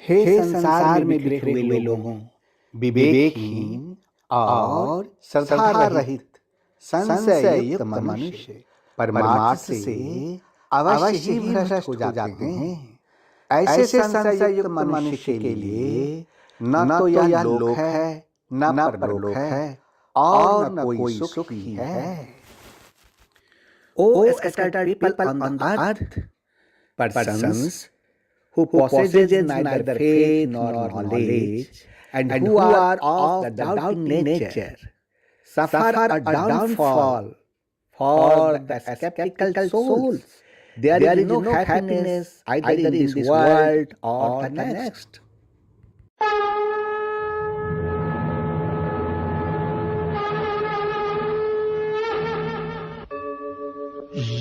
हे संसार में बिखरे हुए लोगों, विवेकहीन और श्रद्धा रहित संशय युक्त मनुष्य परमार्थ से अवश्य ही भ्रष्ट हो जाते हैं। ऐसे संशय युक्त मनुष्य के लिए न तो यह लोक है, न परलोक है, और न कोई सुख ही है। O scattered people on the earth, persons who possess neither faith nor knowledge, and who are of the doubting nature, suffer a downfall. For the skeptical souls, there is no happiness either in this world or the next.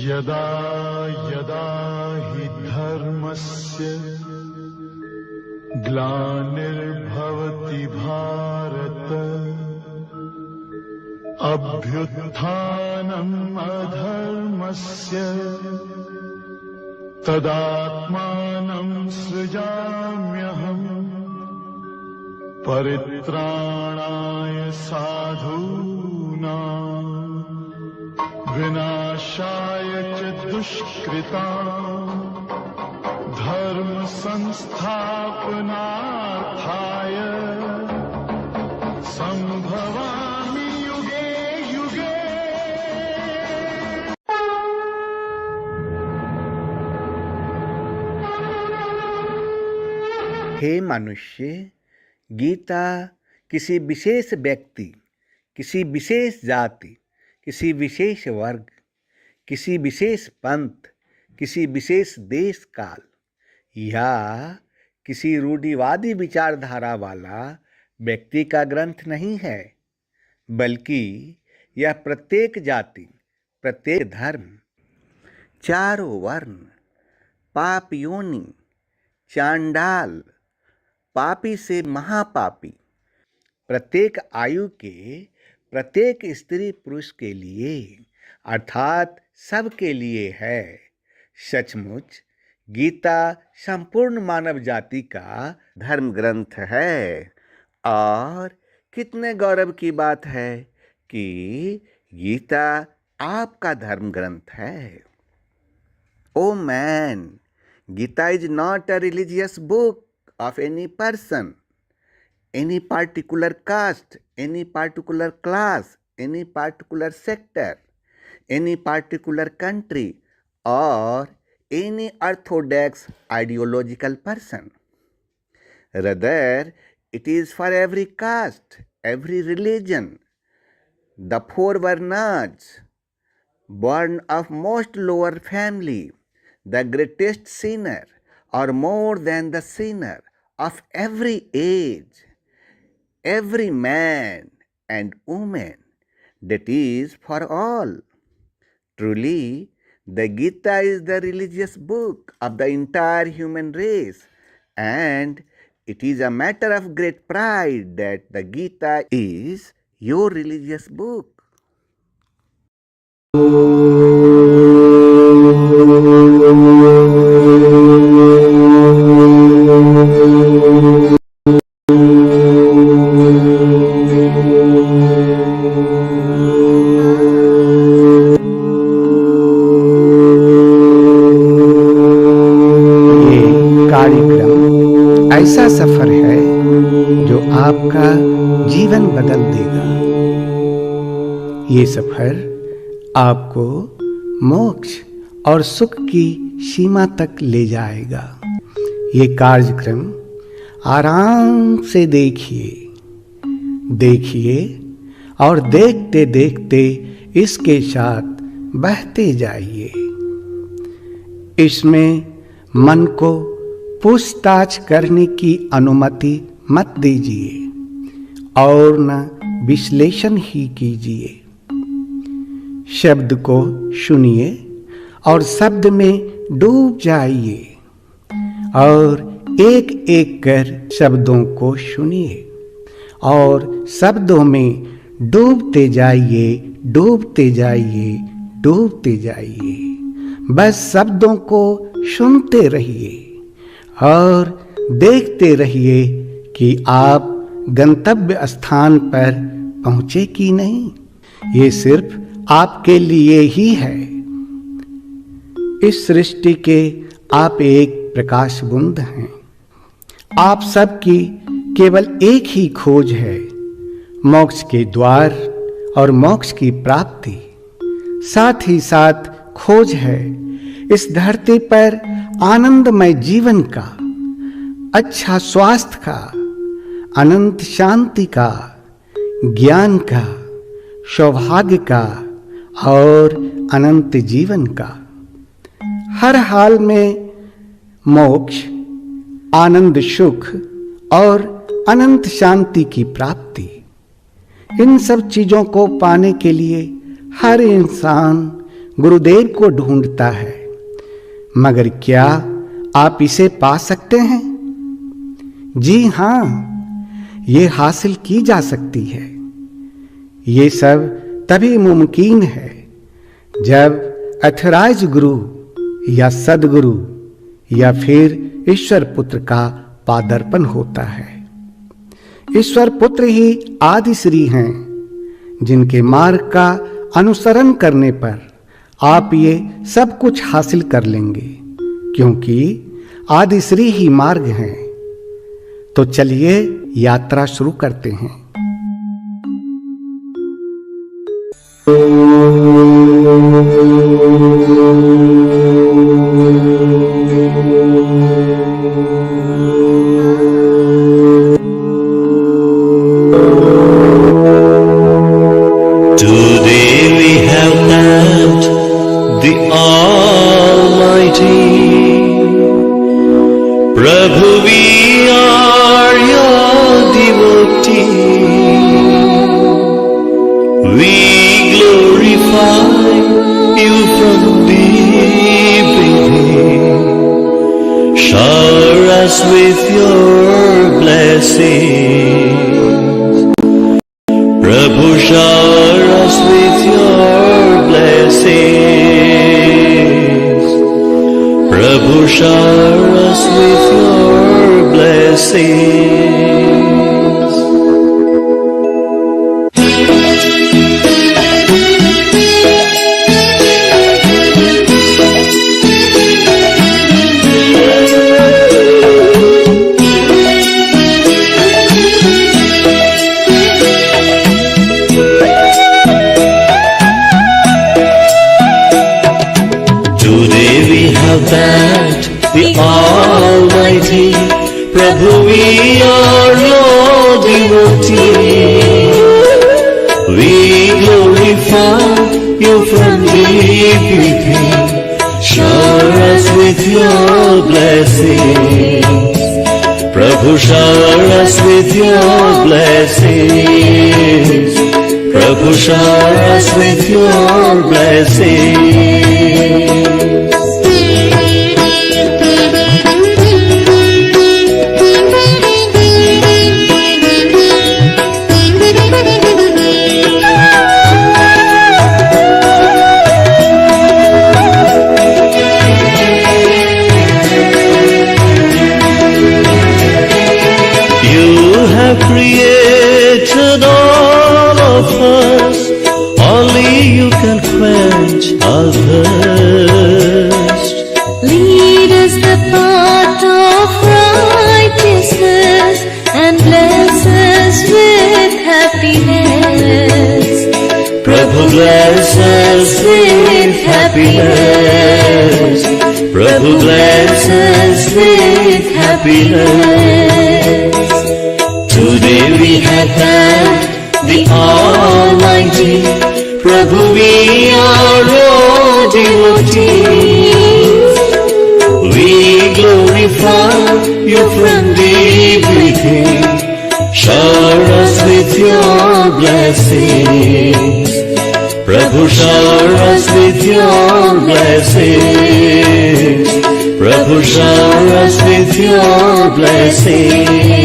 यदा यदा हि धर्मस्य ग्लानिर्भवति भारत अभ्युत्थानम् अधर्मस्य तदात्मानं सृजाम्यहम् परित्राणाय साधूनां विनाशाय च दुष्कृतां धर्म संस्थापनार्थाय संभवामि युगे युगे। हे मनुष्य, गीता किसी विशेष व्यक्ति, किसी विशेष जाति, किसी विशेष वर्ग, किसी विशेष पंथ, किसी विशेष देश काल या किसी रूढ़िवादी विचारधारा वाला व्यक्ति का ग्रंथ नहीं है, बल्कि यह प्रत्येक जाति, प्रत्येक धर्म, चारों वर्ण, पाप योनि, चांडाल, पापी से महापापी, प्रत्येक आयु के प्रत्येक स्त्री पुरुष के लिए अर्थात सब के लिए है। सचमुच गीता संपूर्ण मानव जाति का धर्म ग्रंथ है। और कितने गौरव की बात है कि गीता आपका धर्म ग्रंथ है। Oh man, Gita is not a religious book of any person, any particular caste, any particular class, any particular sector, any particular country, or any orthodox ideological person. Rather, it is for every caste, every religion, the four varnas, born of most lower family, the greatest sinner, or more than the sinner, of every age, every man and woman, that is for all. Truly, the Gita is the religious book of the entire human race, and it is a matter of great pride that the Gita is your religious book. ऐसा सफर है जो आपका जीवन बदल देगा। ये सफर आपको मोक्ष और सुख की सीमा तक ले जाएगा। ये कार्यक्रम आराम से देखिए और देखते देखते इसके साथ बहते जाइए। इसमें मन को पूछताछ करने की अनुमति मत दीजिए और न विश्लेषण ही कीजिए। शब्द को सुनिए और शब्द में डूब जाइए और एक एक कर शब्दों को सुनिए और शब्दों में डूबते जाइए। बस शब्दों को सुनते रहिए और देखते रहिए कि आप गंतव्य स्थान पर पहुंचे कि नहीं। ये सिर्फ आपके लिए ही है। इस सृष्टि के आप एक प्रकाश बूंद हैं। आप सबकी केवल एक ही खोज है, मोक्ष के द्वार और मोक्ष की प्राप्ति। साथ ही साथ खोज है इस धरती पर आनंदमय जीवन का, अच्छा स्वास्थ्य का, अनंत शांति का, ज्ञान का, सौभाग्य का और अनंत जीवन का। हर हाल में मोक्ष, आनंद, सुख और अनंत शांति की प्राप्ति। इन सब चीजों को पाने के लिए हर इंसान गुरुदेव को ढूंढता है, मगर क्या आप इसे पा सकते हैं? जी हां, ये हासिल की जा सकती है। ये सब तभी मुमकिन है जब अथराइज गुरु या सदगुरु या फिर ईश्वर पुत्र का पादर्पण होता है। ईश्वर पुत्र ही आदि श्री हैं, जिनके मार्ग का अनुसरण करने पर आप ये सब कुछ हासिल कर लेंगे, क्योंकि आदि श्री ही मार्ग हैं। तो चलिए यात्रा शुरू करते हैं। With your blessings, Prabhu, shower us with your blessings. Prabhu, shower us with your blessings. That the Almighty, Prabhu, we are your devotee. We glorify you from deep within. Shower us with your blessings. Prabhu, shower us with your blessings. Prabhu, shower us with your blessings. Created all of us, only you can quench our thirst. Lead us the path of righteousness and bless us with happiness. Prabhu, bless us with happiness. Prabhu, bless us with happiness. Today we have thanked the Almighty, Prabhu, we are your devotees. We glorify you from deep within. Shower us with your blessings. Prabhu, shower us with your blessings. Prabhu, shower us with your blessings.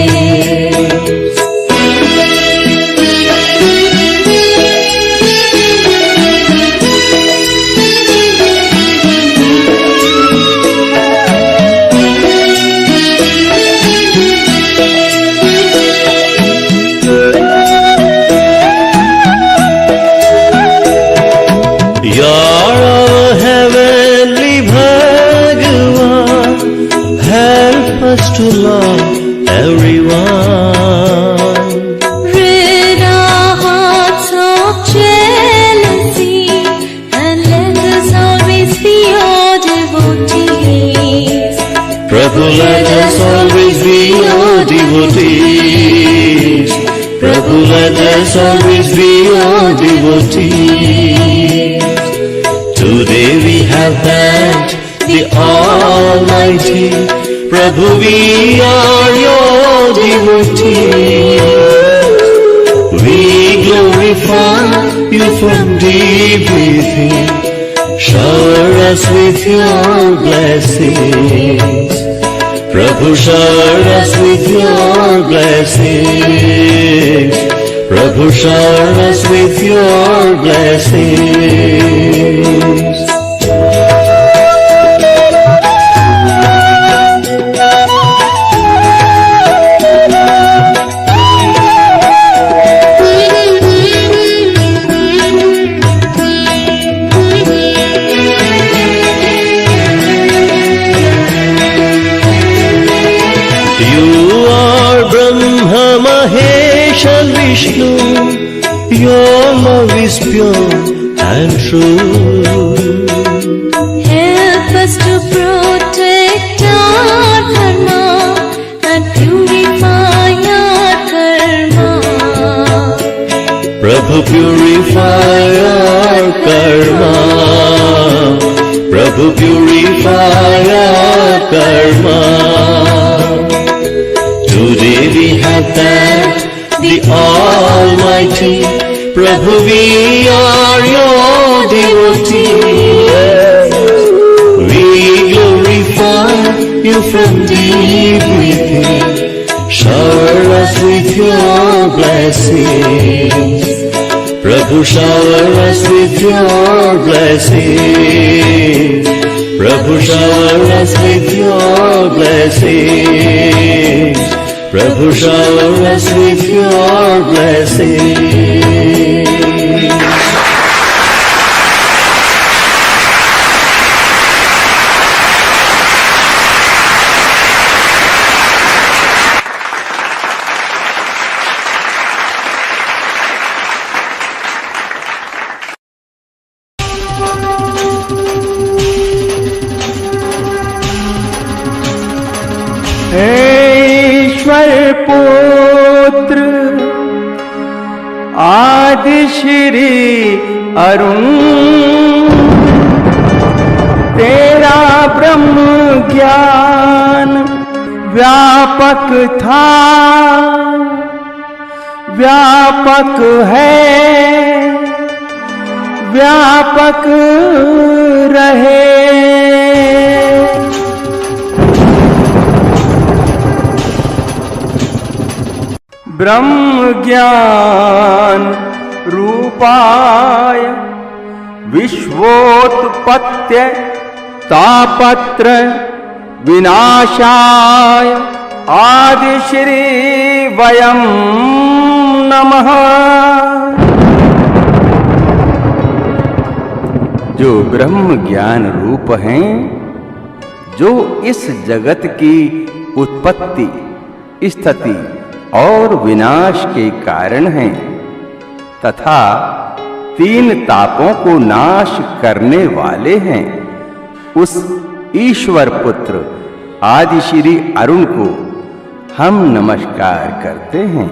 let us always be your devotees. Today we have thanked the Almighty. Prabhu, we are your devotees. We glorify you from deep within. Shower us with your blessings. Prabhu, shower us with your blessings. Prabhu, shower us with your blessings. Vishnu, your love is pure and true. Help us to protect our dharma and purify our karma. Prabhu, purify our karma. Prabhu, purify our karma. Today we have thanked the Almighty. Prabhu, we are your devotees. We glorify you from deep within. Shower us with your blessings. Prabhu, shower us with your blessings. Prabhu, shower us with your blessings. Prabhu, shower us with your blessings. ईश्वर पुत्र आदि श्री अरुण, तेरा ब्रह्म ज्ञान व्यापक था, व्यापक है, व्यापक रहे। ब्रह्म ज्ञान रूपाय विश्वोत्पत्त्य तापत्र विनाशाय आदि श्री वयं नमः। जो ब्रह्म ज्ञान रूप हैं, जो इस जगत की उत्पत्ति, स्थिति और विनाश के कारण हैं तथा तीन तापों को नाश करने वाले हैं, उस ईश्वर पुत्र आदि श्री अरुण को हम नमस्कार करते हैं।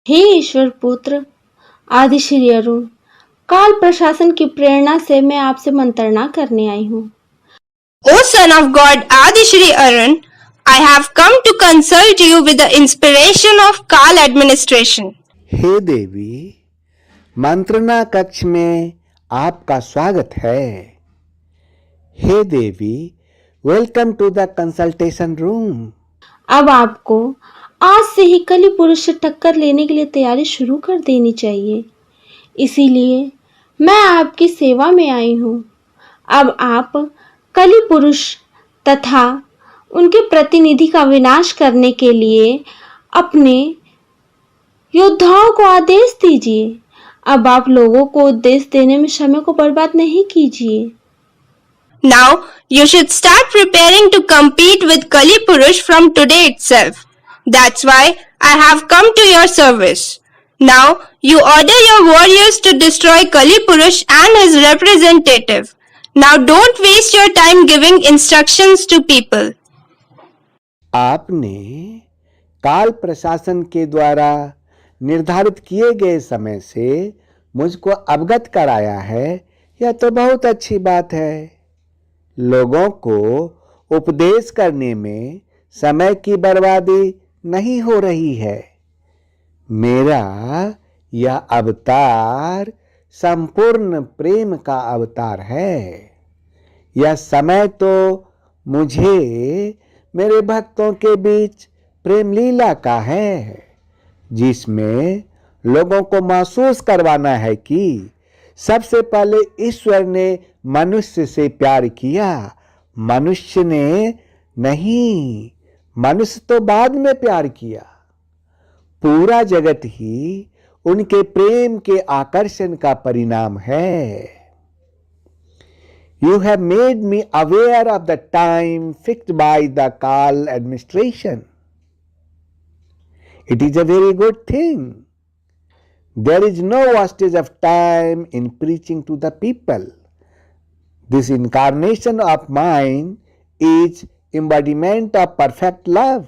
हे ईश्वर पुत्र आदि श्री अरुण, काल प्रशासन की प्रेरणा से मैं आपसे मंत्रणा करने आई हूँ। O son of God Adi Shri Arun, I have come to consult you with the inspiration of Kal administration. हे देवी, मंत्रणा कक्ष में आपका स्वागत है। Hey Devi, welcome to the consultation room. अब आपको आज से ही कली पुरुष से टक्कर लेने के लिए तैयारी शुरू कर देनी चाहिए, इसीलिए मैं आपकी सेवा में आई हूँ। अब आप कली पुरुष तथा उनके प्रतिनिधि का विनाश करने के लिए अपने योद्धाओं को आदेश दीजिए। अब आप लोगों को उपदेश देने में समय को बर्बाद नहीं कीजिए। Now you should start preparing to compete with Kali Purush from today itself. That's why I have come to your service. Now you order your warriors to destroy Kali Purush and his representative. Now don't waste your time giving instructions to people. आपने काल प्रशासन के द्वारा निर्धारित किए गए समय से मुझको अवगत कराया है, यह तो बहुत अच्छी बात है। लोगों को उपदेश करने में समय की बर्बादी नहीं हो रही है। मेरा यह अवतार संपूर्ण प्रेम का अवतार है। यह समय तो मुझे मेरे भक्तों के बीच प्रेम लीला का है, जिसमें लोगों को महसूस करवाना है कि सबसे पहले ईश्वर ने मनुष्य से प्यार किया, मनुष्य ने नहीं, मनुष्य तो बाद में प्यार किया। पूरा जगत ही उनके प्रेम के आकर्षण का परिणाम है। You have made me aware of the time fixed by the Kal administration. It is a very good thing. There is no wastage of time in preaching to the people. This incarnation of mine is embodiment of perfect love.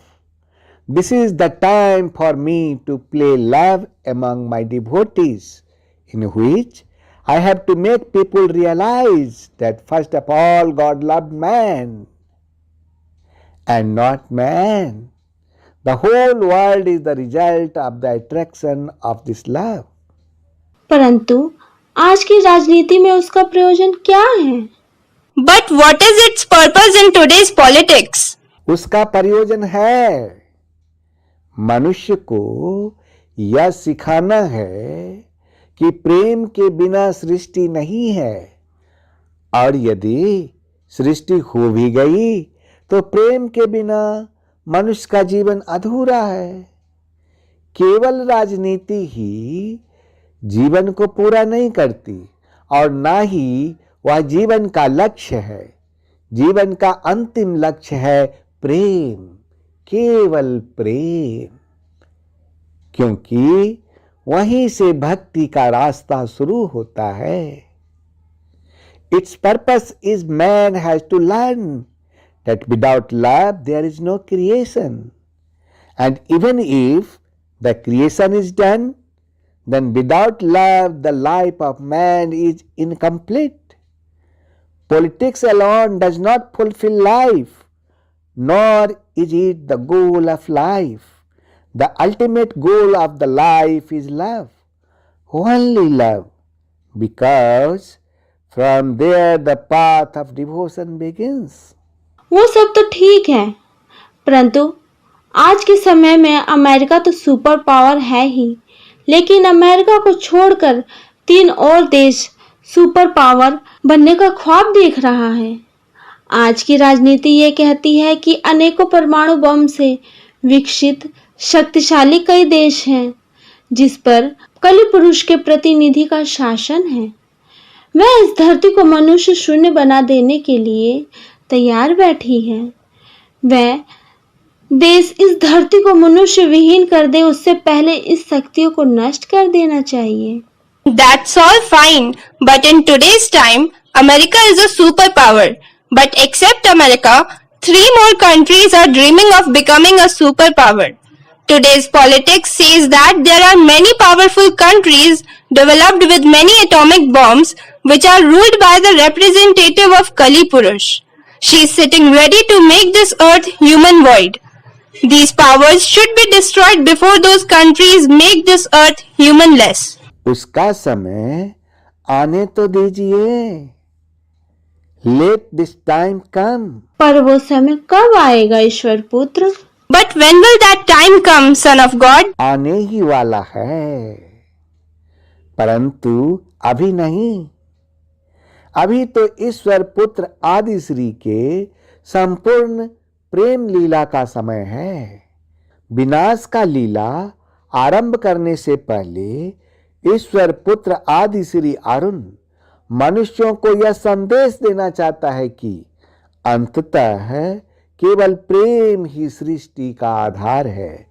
This is the time for me to play love among my devotees, in which I have to make people realize that first of all God loved man and not man. The whole world is the result of the attraction of this love. परंतु आज की राजनीति में उसका प्रयोजन क्या है? But what is its purpose in today's politics? उसका प्रयोजन है मनुष्य को यह सिखाना है कि प्रेम के बिना सृष्टि नहीं है, और यदि सृष्टि हो भी गई तो प्रेम के बिना मनुष्य का जीवन अधूरा है। केवल राजनीति ही जीवन को पूरा नहीं करती और ना ही वह जीवन का लक्ष्य है। जीवन का अंतिम लक्ष्य है प्रेम, केवल प्रेम, क्योंकि वहीं से भक्ति का रास्ता शुरू होता है। Its purpose is man has to learn that without love there is no creation, and even if the creation is done, then without love the life of man is incomplete. Politics alone does not fulfill life, nor is it the goal of life. The ultimate goal of the life is love, only love, because from there the path of devotion begins. वो सब तो ठीक है, परंतु आज के समय में अमेरिका तो सुपर पावर है ही, लेकिन अमेरिका को छोड़कर 3 और देश सुपर पावर बनने का ख्वाब देख रहा है। आज की राजनीति ये कहती है कि अनेकों परमाणु बम से विकसित शक्तिशाली कई देश हैं जिस पर कलि पुरुष के प्रतिनिधि का शासन है। वह इस धरती को मनुष्य शून्य बना देने के लिए तैयार बैठी है। वह देश इस धरती को मनुष्य विहीन कर दे, उससे पहले इस शक्तियों को नष्ट कर देना चाहिए। That's all fine, but in today's time, America is a superpower. But except America, 3 more countries are dreaming of becoming a superpower. Today's politics says that there are many powerful countries developed with many atomic bombs which are ruled by the representative of Kali Purush. She is sitting ready to make this earth human void. These powers should be destroyed before those countries make this earth humanless. उसका समय आने तो दीजिए। Let this time come. पर वो समय कब आएगा ईश्वर पुत्र? But when will that time come, Son of God? आने ही वाला है, परंतु अभी नहीं। अभी तो ईश्वर पुत्र आदि श्री के संपूर्ण प्रेम लीला का समय है। विनाश का लीला आरंभ करने से पहले ईश्वर पुत्र आदि श्री अरुण मनुष्यों को यह संदेश देना चाहता है कि अंततः केवल प्रेम ही सृष्टि का आधार है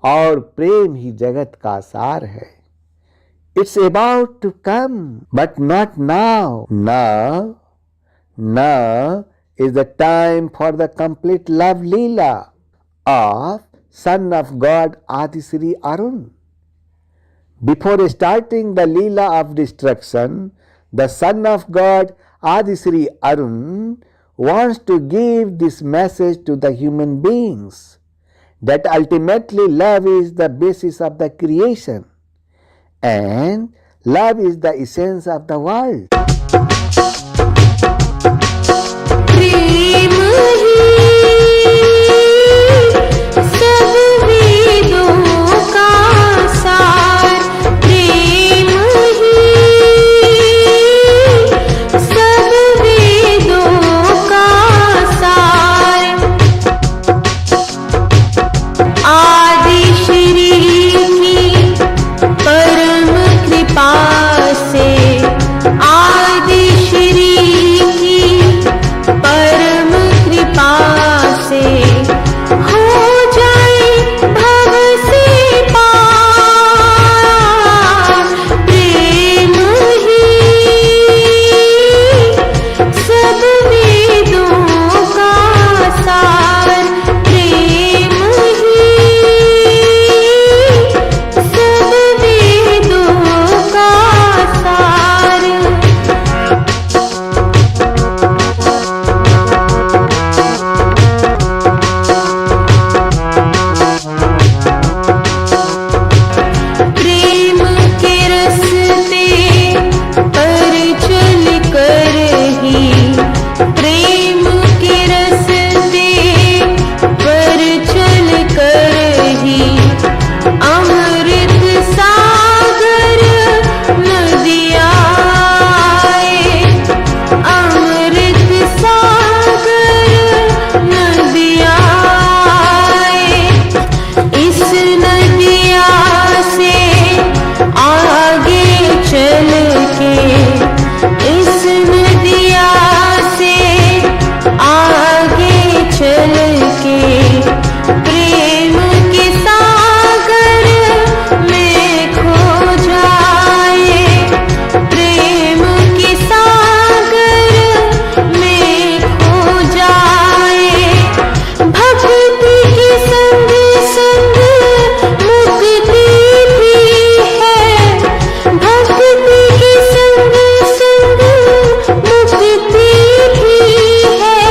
और प्रेम ही जगत का सार है। It's about to come, but not now. Now Now is the time for the complete love Leela of Son of God Adi Sri Arun. Before starting the Leela of destruction, the Son of God Adi Sri Arun wants to give this message to the human beings that ultimately love is the basis of the creation and love is the essence of the world. प्रेम ही सब वेदों का सार, प्रेम ही सब वेदों का सार, आदि श्री की परम कृपा से, आदि श्री की परम कृपा से हो जाए भव से पार, प्रेम ही सब वेदों का सार, प्रेम ही सब वेदों का सार। प्रेम के रस्ते पर चल कर ही, प्रेम के रस्ते पर चल कर ही अमृत सागर नदियाँ आए, अमृत सागर नदियाँ आए, इस नदिया से आगे चल के, इस नदिया से आगे चल के प्रेम के सागर में खो जाए, प्रेम के सागर में खो जाए, भक्ति के संग संग मुक्ति भी है, भक्ति के संग संग मुक्ति भी है,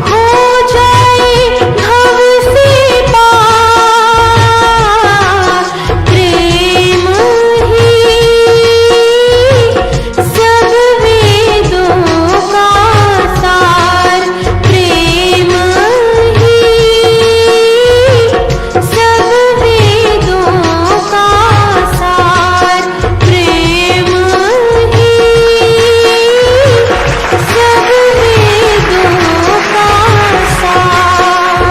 हो जाए भव से पार, प्रेम ही सब वेदों का सार, प्रेम ही सब वेदों का सार, प्रेम ही सब वेदों का सार।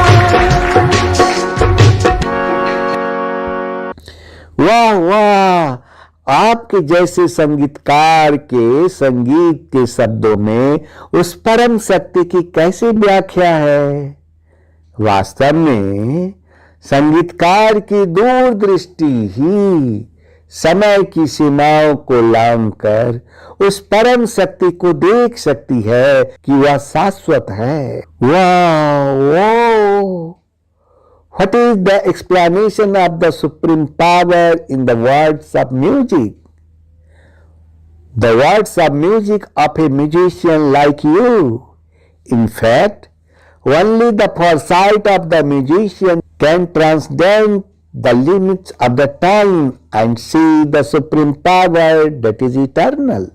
वाह वाह, आपके जैसे संगीतकार के संगीत के शब्दों में उस परम शक्ति की कैसे व्याख्या है। वास्तव में संगीतकार की दूरदृष्टि ही समय की सीमाओं को लांघकर उस परम शक्ति को देख सकती है कि वह शाश्वत है। वाह! What is the explanation of the supreme power in the words of music? The words of music of a musician like you. In fact, only the foresight of the musician can transcend the limits of the time and see the supreme power that is eternal.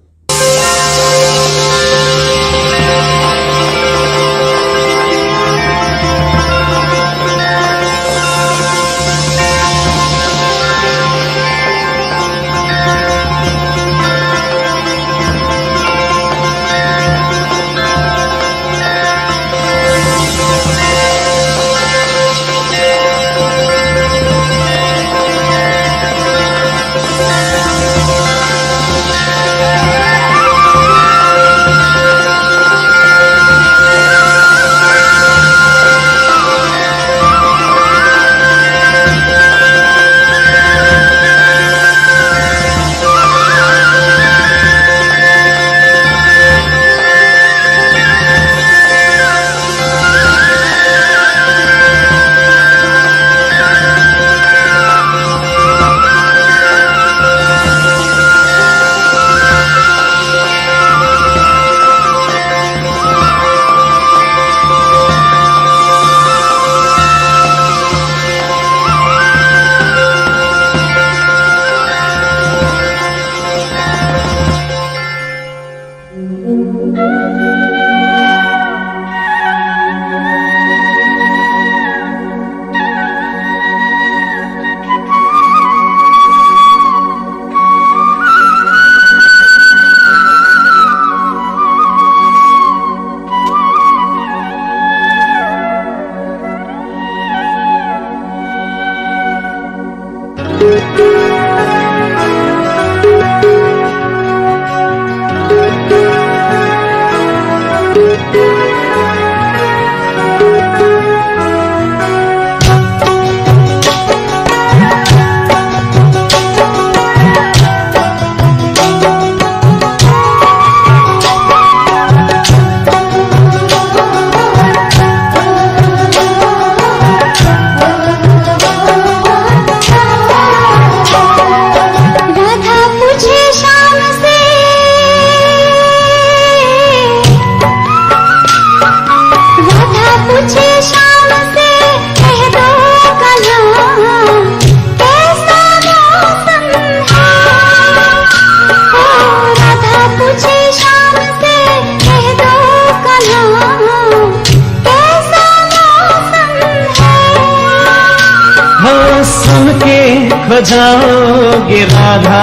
खो जाओगे राधा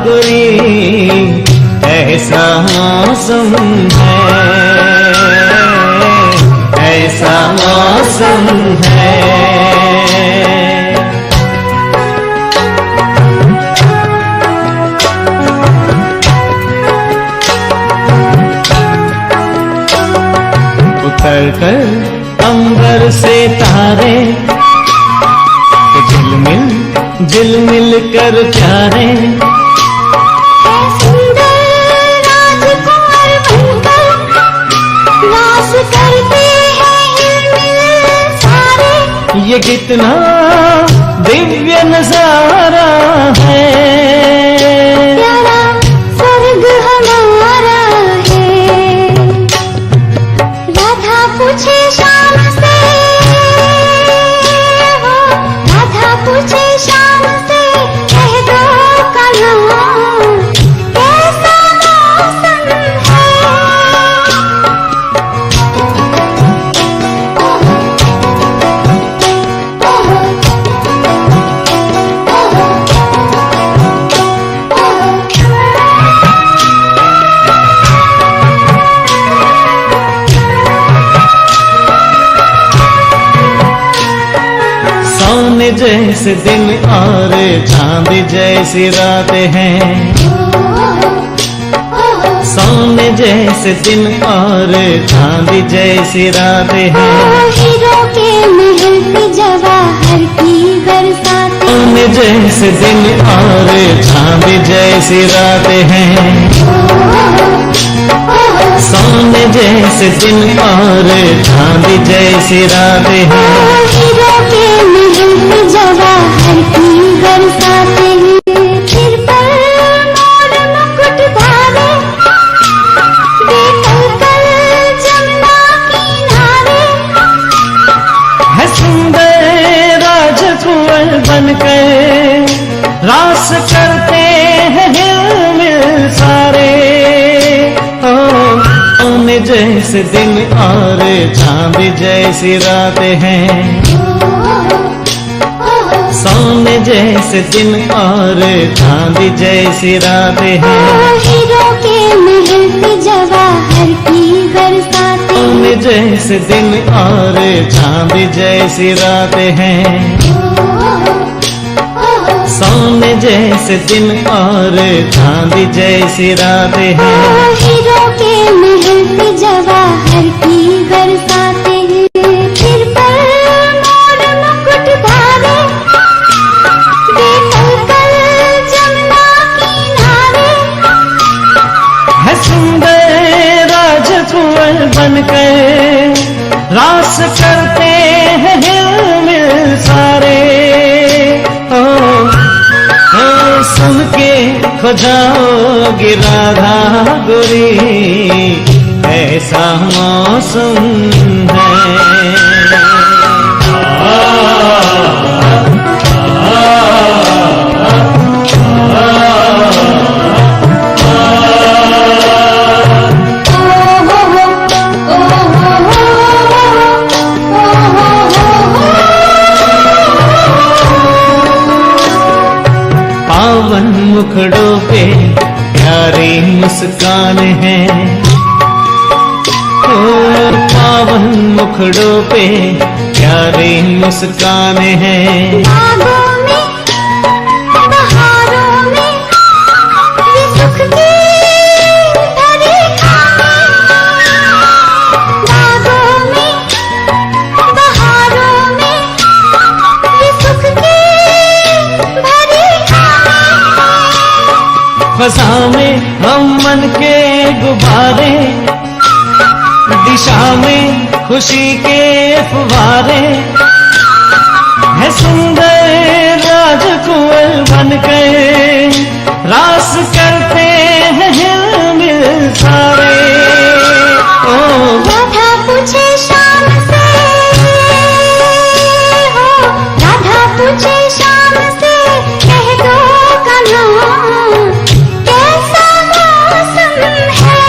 गोरी, ऐसा मौसम है, ऐसा मौसम है। उतर कर अंबर से तारे, झिलमिल झिलमिल कर प्यारे, ये कितना दिव्य नजारा है, प्यारा स्वर्ग हमारा है। राधा पूछे शाम से, हो राधा पूछे शाम से, कह दो कहाँ कैसा मौसम है। सोने जैसे दिन और चांद जैसी रातें हैं, सोने जैसे दिन और चांद जैसी रातें हैं, हीरो के महल पे जवाहर की बरसात, सोने जैसे दिन और चांद जैसी रातें हैं, सोने जैसे दिन और चांद जैसी रातें हैं, हीरो के महल पे जवाहर की बरसाते हैं। सिर पर मोर मुकुट धारे, बेकल कल जमुना किनारे, है सुंदर राजकुंवर बनकर रास करते हैं हिलमिल सारे। सोने जैसे दिन और चांद जैसी रातें हैं, सोने जैसे दिन और चांद जैसी रातें हैं, हीरो के महल पे जवाहर की बरसाते, सोने जैसे दिन और चांद जैसी रातें हैं, सोने जैसे दिन और चांद जैसी रातें हैं, हीरो के महल पे जवाहर की बरसाते हैं। सिर पर मोर मुकुट धारे, बेकल कल जमुना किनारे, है सुंदर राजकुंवर बनकर रास करते हैं हिलमिल सारे। सुन के खो जाओगे राधा गोरी, ऐसा मौसम है। पावन मुखड़ों पे प्यारी मुस्कान है, ओ पावन मुखड़ों पे प्यारी मुस्कान है, बागों में बहारों में ये सुख की भरी खाने, बागों में बहारों में ये सुख की भरी खाने, फसा में हम मन के गुब्बारे, दिशा में खुशी के फुवारे, है सुंदर राजकुंवर बनकर रास करते हैं हिलमिल सारे। ओ राधा पूछे शाम से, हो राधा पूछे शाम से, कह दो कहाँ कैसा मौसम है।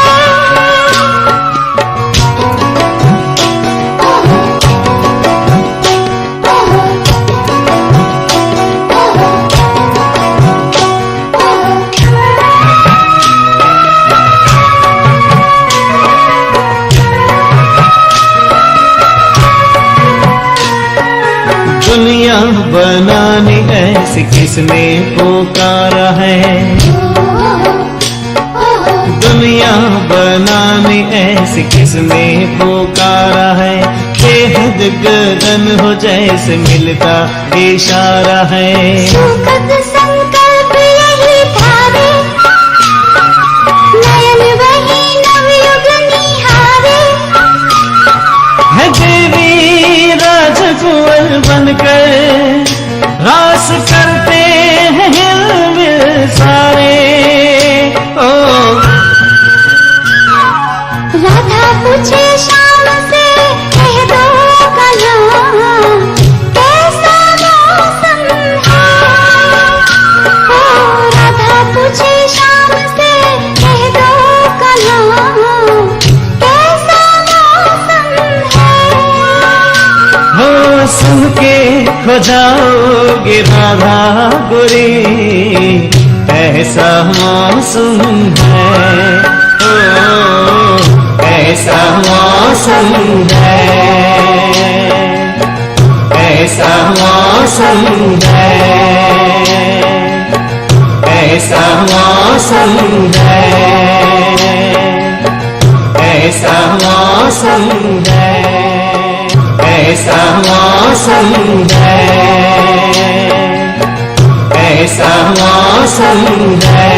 बनाने ऐसे किसने पुकारा है, दुनिया बनाने ऐसे किसने पुकारा है, बेहद गगन हो जैसे मिलता इशारा है। सुखद संकल्प यही धारे, नयन वही नवयुग निहारे। है देवी राजकुंवर बनकर रास करते हैं हिलमिल सारे। ओ राधा पूछे शाम से, कह दो कहाँ कैसा मौसम है। ओ राधा पूछे शाम से, कह दो कहाँ कैसा मौसम है। हो सुन के खो जाओगे राधा गोरी, ऐसा मौसम है। ओ ऐसा मौसम है, ऐसा मौसम है, ऐसा मौसम है, ऐसा मौसम है, ऐसा मौसम है, ऐसा मौसम है,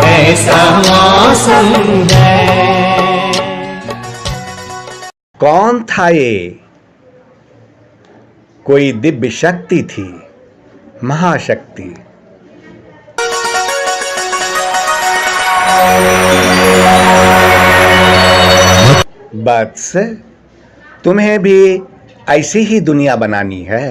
ऐसा मौसम है। कौन था ये? कोई दिव्य शक्ति थी, महाशक्ति। बस तुम्हें भी ऐसी ही दुनिया बनानी है।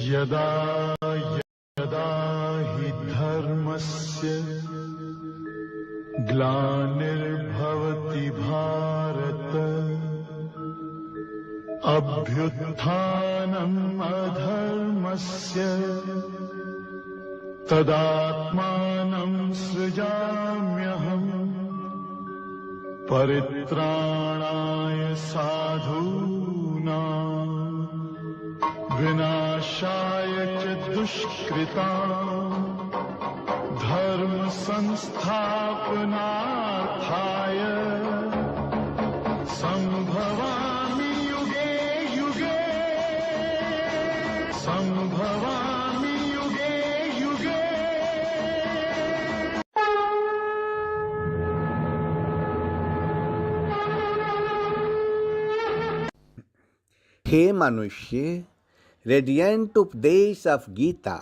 यदा यदा हि धर्मस्य ग्लानिर्भवति भारत अभ्युत्थानम् अधर्मस्य तदात्मानं सृजाम्यहम् परित्राणाय साधूनां विनाशाय च दुष्कृतां धर्म संस्थापनार्थाय संभवामि युगे युगे संभवामि युगे युगे। हे मनुष्य, रेडियंट उपदेश ऑफ गीता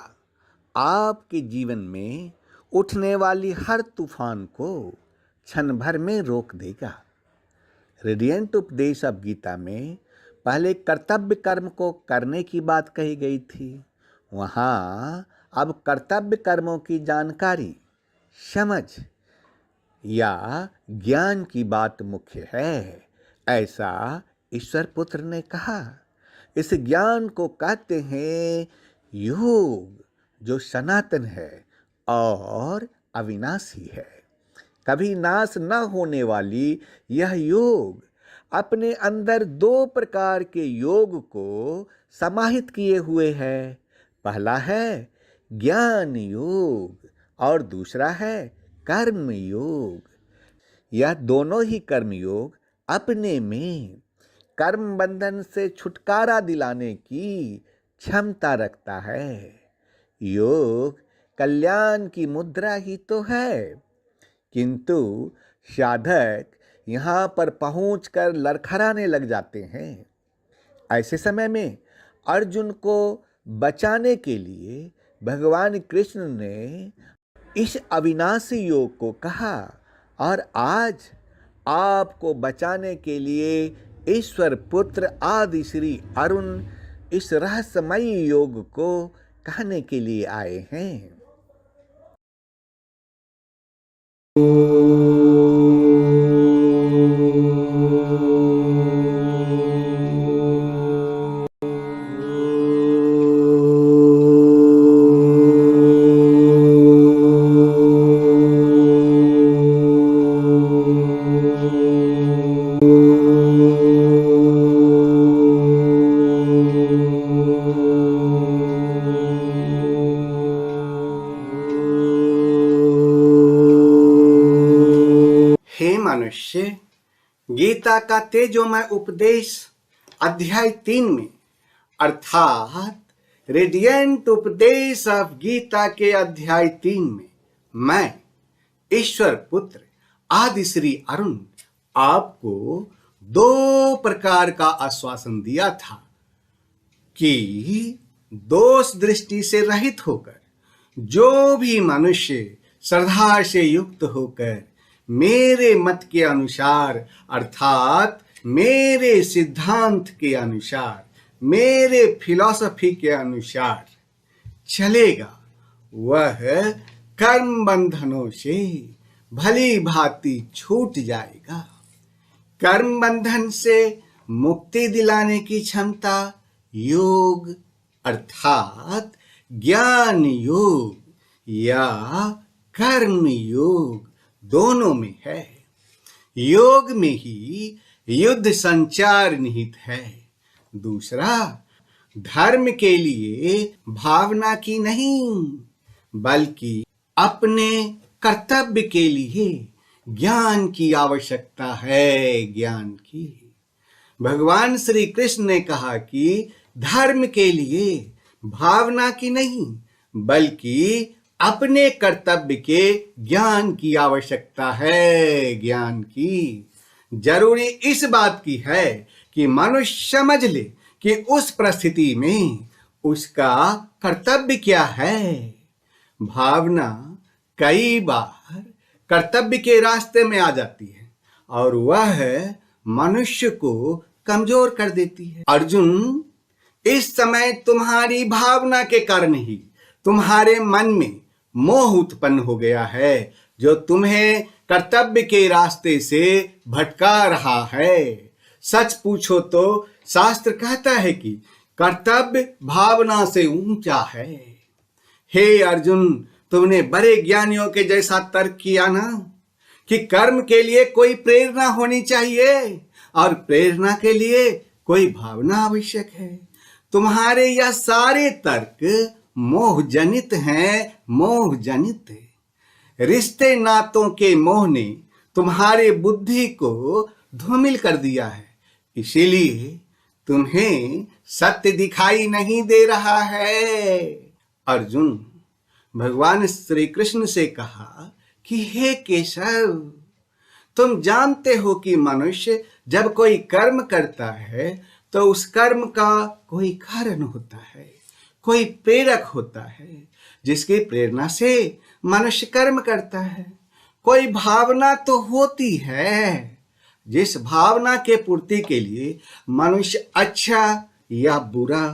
आपके जीवन में उठने वाली हर तूफान को क्षण भर में रोक देगा। रेडियंट उपदेश ऑफ गीता में पहले कर्तव्य कर्म को करने की बात कही गई थी, वहाँ अब कर्तव्य कर्मों की जानकारी, समझ या ज्ञान की बात मुख्य है, ऐसा ईश्वर पुत्र ने कहा। इस ज्ञान को कहते हैं योग, जो सनातन है और अविनाशी है। कभी नाश न होने वाली यह योग अपने अंदर दो प्रकार के योग को समाहित किए हुए है। पहला है ज्ञान योग और दूसरा है कर्म योग। यह दोनों ही कर्म योग अपने में कर्म बंधन से छुटकारा दिलाने की क्षमता रखता है। योग कल्याण की मुद्रा ही तो है, किंतु साधक यहाँ पर पहुंचकर लड़खड़ाने लग जाते हैं। ऐसे समय में अर्जुन को बचाने के लिए भगवान कृष्ण ने इस अविनाशी योग को कहा, और आज आपको बचाने के लिए ईश्वर पुत्र आदि श्री अरुण इस रहस्यमयी योग को कहने के लिए आए हैं। मनुष्य, गीता का तेजोमय उपदेश अध्याय 3 में अर्थात रेडियंट उपदेश ऑफ गीता के अध्याय 3 में मैं ईश्वर पुत्र आदि श्री अरुण आपको दो प्रकार का आश्वासन दिया था कि दोष दृष्टि से रहित होकर जो भी मनुष्य श्रद्धा से युक्त होकर मेरे मत के अनुसार अर्थात मेरे सिद्धांत के अनुसार, मेरे फिलॉसफी के अनुसार चलेगा, वह कर्म बंधनों से भली भांति छूट जाएगा। कर्म बंधन से मुक्ति दिलाने की क्षमता योग अर्थात ज्ञान योग या कर्म योग दोनों में है। योग में ही युद्ध संचार निहित है। दूसरा, धर्म के लिए भावना की नहीं बल्कि अपने कर्तव्य के लिए ज्ञान की आवश्यकता है। ज्ञान की भगवान श्री कृष्ण ने कहा कि धर्म के लिए भावना की नहीं बल्कि अपने कर्तव्य के ज्ञान की आवश्यकता है। ज्ञान की जरूरी इस बात की है कि मनुष्य समझ ले कि उस परिस्थिति में उसका कर्तव्य क्या है। भावना कई बार कर्तव्य के रास्ते में आ जाती है और वह मनुष्य को कमजोर कर देती है। अर्जुन इस समय तुम्हारी भावना के कारण ही तुम्हारे मन में मोह उत्पन्न हो गया है, जो तुम्हें कर्तव्य के रास्ते से भटका रहा है। सच पूछो तो शास्त्र कहता है कि कर्तव्य भावना से ऊंचा है। हे अर्जुन, तुमने बड़े ज्ञानियों के जैसा तर्क किया ना कि कर्म के लिए कोई प्रेरणा होनी चाहिए और प्रेरणा के लिए कोई भावना आवश्यक है। तुम्हारे यह सारे तर्क मोहजनित हैं, मोहजनित है। रिश्ते नातों के मोह ने तुम्हारे बुद्धि को धूमिल कर दिया है, इसीलिए तुम्हें सत्य दिखाई नहीं दे रहा है। अर्जुन, भगवान श्री कृष्ण से कहा कि हे केशव, तुम जानते हो कि मनुष्य जब कोई कर्म करता है तो उस कर्म का कोई कारण होता है, कोई प्रेरक होता है जिसकी प्रेरणा से मनुष्य कर्म करता है। कोई भावना तो होती है जिस भावना के पूर्ति के लिए मनुष्य अच्छा या बुरा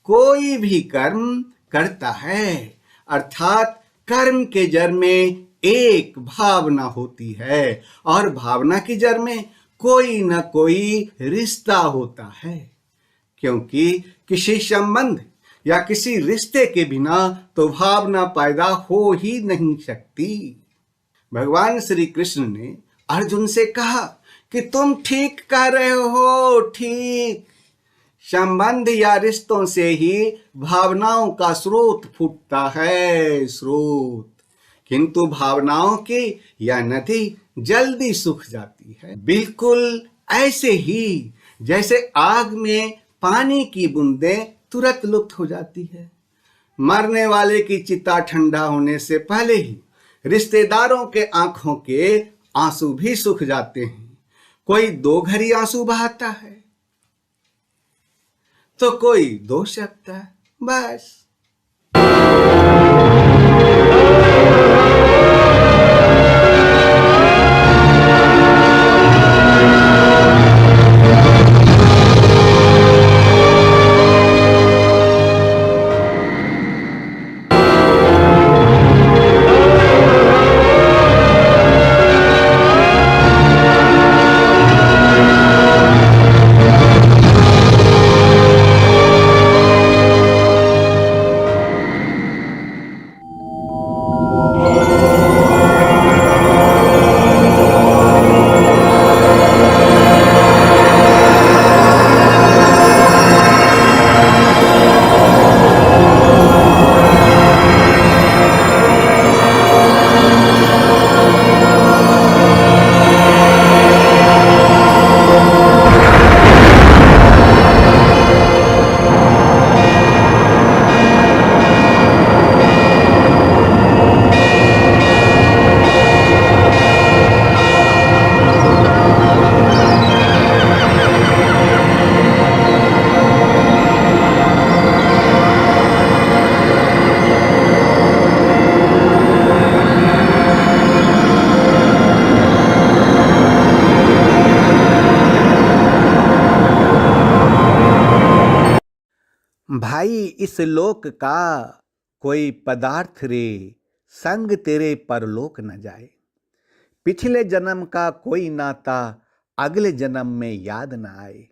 कोई भी कर्म करता है। अर्थात कर्म के जड़ में एक भावना होती है और भावना की जड़ में कोई न कोई रिश्ता होता है, क्योंकि किसी संबंध या किसी रिश्ते के बिना तो भावना पैदा हो ही नहीं सकती। भगवान श्री कृष्ण ने अर्जुन से कहा कि तुम ठीक कह रहे हो, ठीक। संबंध या रिश्तों से ही भावनाओं का स्रोत फूटता है, स्रोत। किंतु भावनाओं की यह नदी जल्दी सूख जाती है, बिल्कुल ऐसे ही जैसे आग में पानी की बूंदें तुरंत लुप्त हो जाती है। मरने वाले की चिता ठंडा होने से पहले ही रिश्तेदारों के आंखों के आंसू भी सूख जाते हैं। कोई 2 घड़ी आंसू बहाता है तो कोई 2 सप्ताह, बस। भाई इस लोक का कोई पदार्थ रे, संग तेरे परलोक न जाए। पिछले जन्म का कोई नाता अगले जन्म में याद न आए।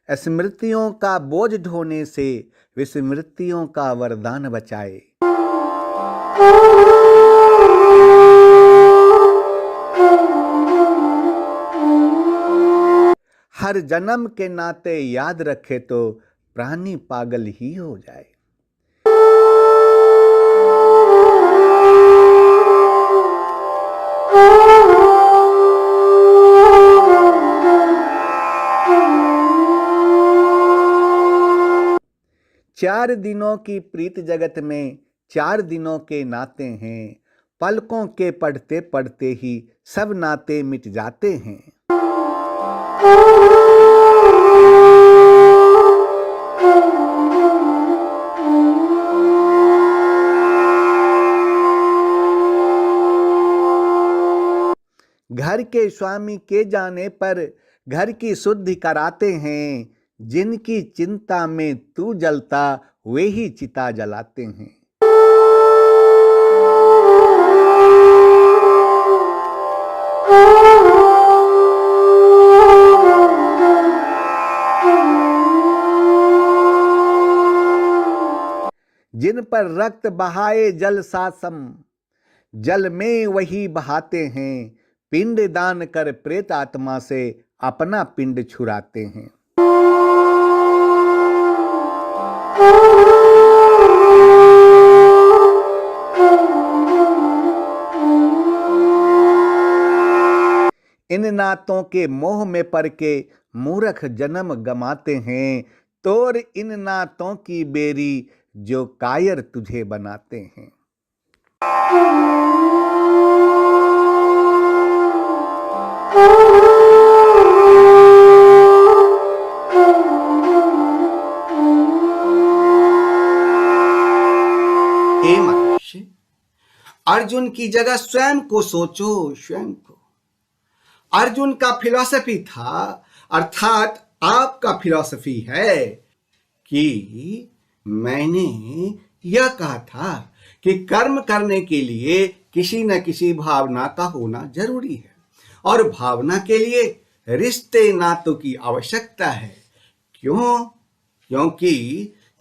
स्मृतियों का बोझ ढोने से विस्मृतियों का वरदान बचाए। हर जन्म के नाते याद रखे तो प्राणी पागल ही हो जाए। चार दिनों की प्रीत जगत में 4 दिनों के नाते हैं। पलकों के पढ़ते पढ़ते ही सब नाते मिट जाते हैं। घर के स्वामी के जाने पर घर की शुद्धि कराते हैं। जिनकी चिंता में तू जलता वे ही चिता जलाते हैं। जिन पर रक्त बहाए जल सासम, जल में वही बहाते हैं। पिंड दान कर प्रेत आत्मा से अपना पिंड छुराते हैं। इन नातों के मोह में पड़ के मूर्ख जन्म गमाते हैं। तोर इन नातों की बेरी जो कायर तुझे बनाते हैं। हे मनुष्य, अर्जुन की जगह स्वयं को सोचो, स्वयं को। अर्जुन का फिलॉसफी था, अर्थात आपका फिलॉसफी है कि मैंने यह कहा था कि कर्म करने के लिए किसी न किसी भावना का होना जरूरी है और भावना के लिए रिश्ते नातों की आवश्यकता है। क्यों? क्योंकि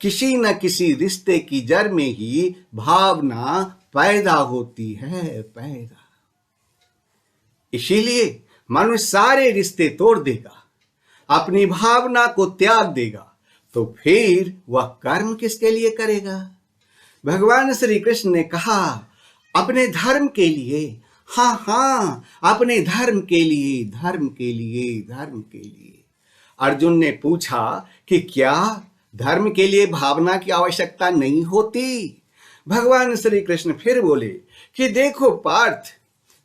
किसी न किसी रिश्ते की जड़ में ही भावना पैदा होती है, पैदा। इसीलिए मनुष्य सारे रिश्ते तोड़ देगा, अपनी भावना को त्याग देगा, तो फिर वह कर्म किसके लिए करेगा? भगवान श्री कृष्ण ने कहा अपने धर्म के लिए, हाँ, अपने धर्म के लिए, धर्म के लिए, धर्म के लिए। अर्जुन ने पूछा कि क्या धर्म के लिए भावना की आवश्यकता नहीं होती? भगवान श्री कृष्ण फिर बोले कि देखो पार्थ,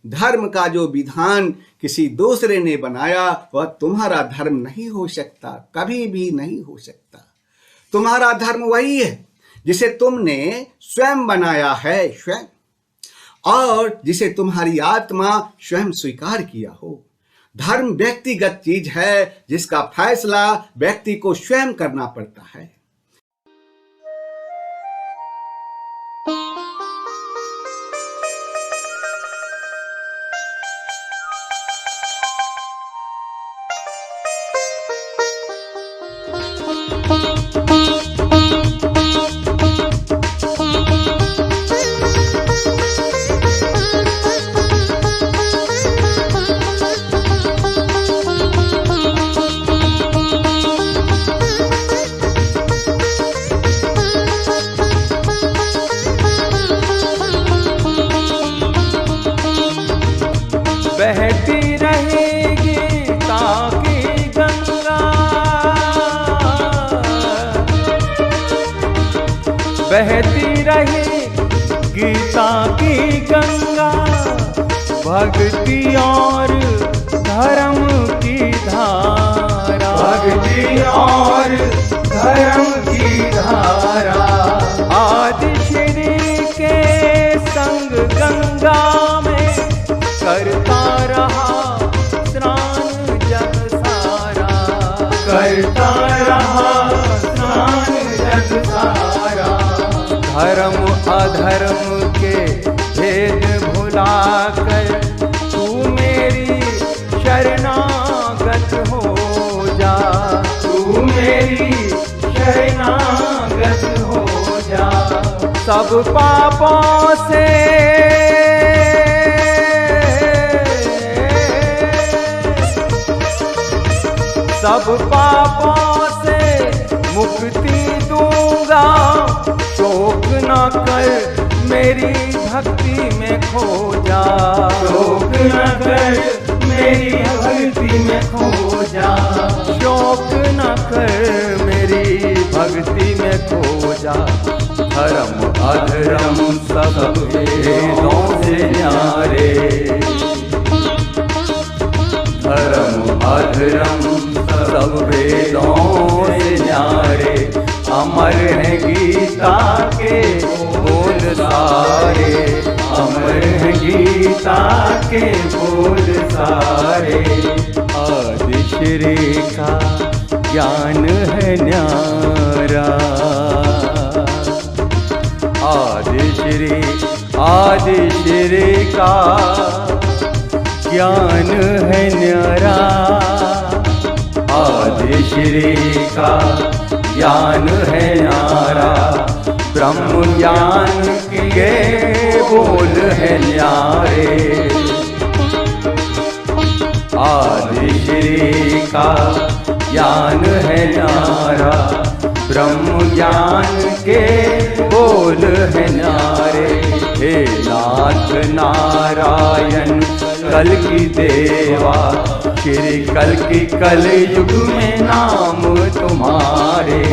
धर्म का जो विधान किसी दूसरे ने बनाया वह तुम्हारा धर्म नहीं हो सकता, कभी भी नहीं हो सकता। तुम्हारा धर्म वही है जिसे तुमने स्वयं बनाया है, स्वयं, और जिसे तुम्हारी आत्मा स्वयं स्वीकार किया हो। धर्म व्यक्तिगत चीज है जिसका फैसला व्यक्ति को स्वयं करना पड़ता है। बहती रहेगी ताकि गंगा, बहती रहेगी ताकि गंगा, भक्ति और धर्म की धारा, भक्ति और धर्म की धारा। आदि श्री के संग गंगा में करता रहा स्नान जग सारा, करता रहा स्नान जग सारा। धर्म अधर्म के भेद भुलाकर तू मेरी शरणागत हो जा, तू मेरी शरणागत हो जा। सब पापों से सब पापों से मुक्ति दूंगा। शोक न कर मेरी भक्ति में खो जा, शोक न कर मेरी भक्ति में खो जा, शोक न कर मेरी भक्ति में खो जा। धर्म अधर्म सब वेदों से न्यारे, धर्म अधर्म सब वेदों से न्यारे। अमर है गीता के बोल सारे, अमर है गीता के बोल सारे। श्री का ज्ञान है न्यारा। आदि श्री का ज्ञान है न्यारा। आदि श्री का ज्ञान है न्यारा। ब्रह्म ज्ञान के बोल है न्यारे। आदि श्री का ज्ञान है न्यारा। ब्रह्म ज्ञान के बोल है न्यारे। हे नाथ नारायण कल की देवा, श्री कल की कल युग में नाम तुम्हारे।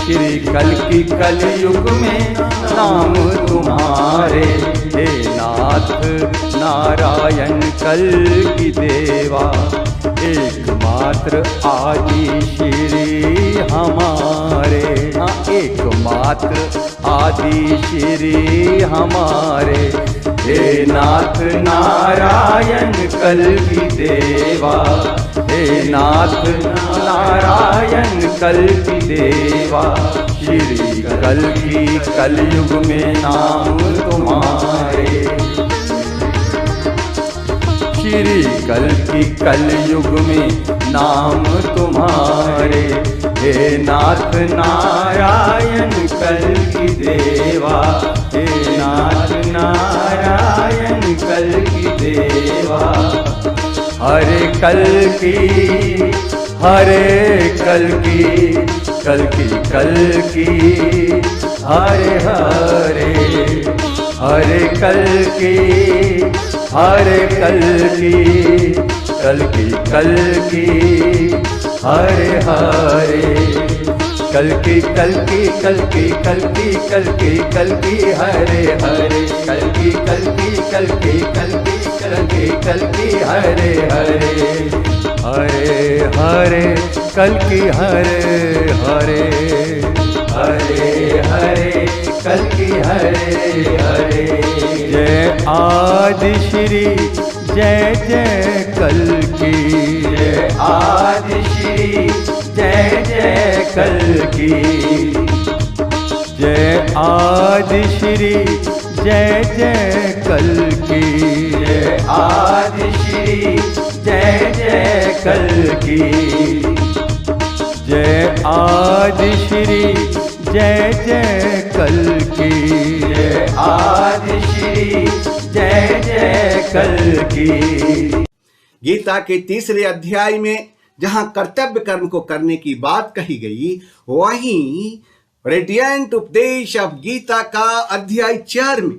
श्री कल की कल युग में नाम तुम्हारे। हे नाथ नारायण कल की देवा, एकमात्र आदि श्री हमारे। हाँ, एकमात्र आदि श्री हमारे। हे नाथ नारायण कल की देवा, हे नाथ नारायण कल की देवा, श्री कल की कलयुग में नाम तुम्हारे। श्री कल की कलयुग में नाम तुम्हारे। हे नाथ नारायण कल की देवा, हे नाथ नारायण कल की देवा। हरे कल की, हरे कल की, कल की कल की, हरे हरे। हरे कल की, हरे कल की, कल की, हरे हरे। कल की, कल की, कल की, कल की, कल की, कल की, हरे हरे। कल की, कल की, कल की, कल की, कल की, कल की, हरे हरे। हरे हरे कल की, हरे हरे। हरे हरे कल की, हरे हरे। जय आदि श्री, जय जय कल की। जय आदि श्री, जय जय कल की। जय आदि श्री, जय जय कल की। जय आदि श्री, जय जय कल की। जय आदि श्री, जय जय कल की। जय आदि श्री, जय जय कल की। गीता के तीसरे अध्याय में जहां कर्तव्य कर्म को करने की बात कही गई, वहीं रेडियंट उपदेश ऑफ गीता का अध्याय 4 में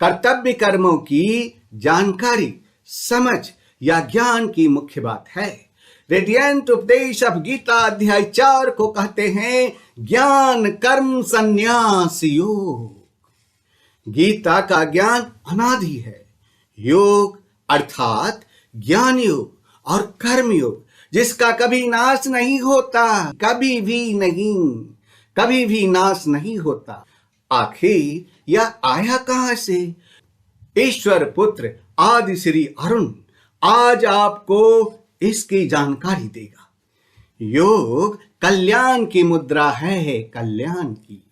कर्तव्य कर्मों की जानकारी, समझ या ज्ञान की मुख्य बात है। रेडियंट उपदेश ऑफ गीता अध्याय 4 को कहते हैं ज्ञान कर्म संन्यास योग। गीता का ज्ञान अनादि है। योग अर्थात ज्ञान योग और कर्म योग, जिसका कभी नाश नहीं होता, कभी भी नाश नहीं होता। आखिर यह आया कहां से? ईश्वर पुत्र आदि श्री अरुण आज आपको इसकी जानकारी देगा। योग कल्याण की मुद्रा है, कल्याण की,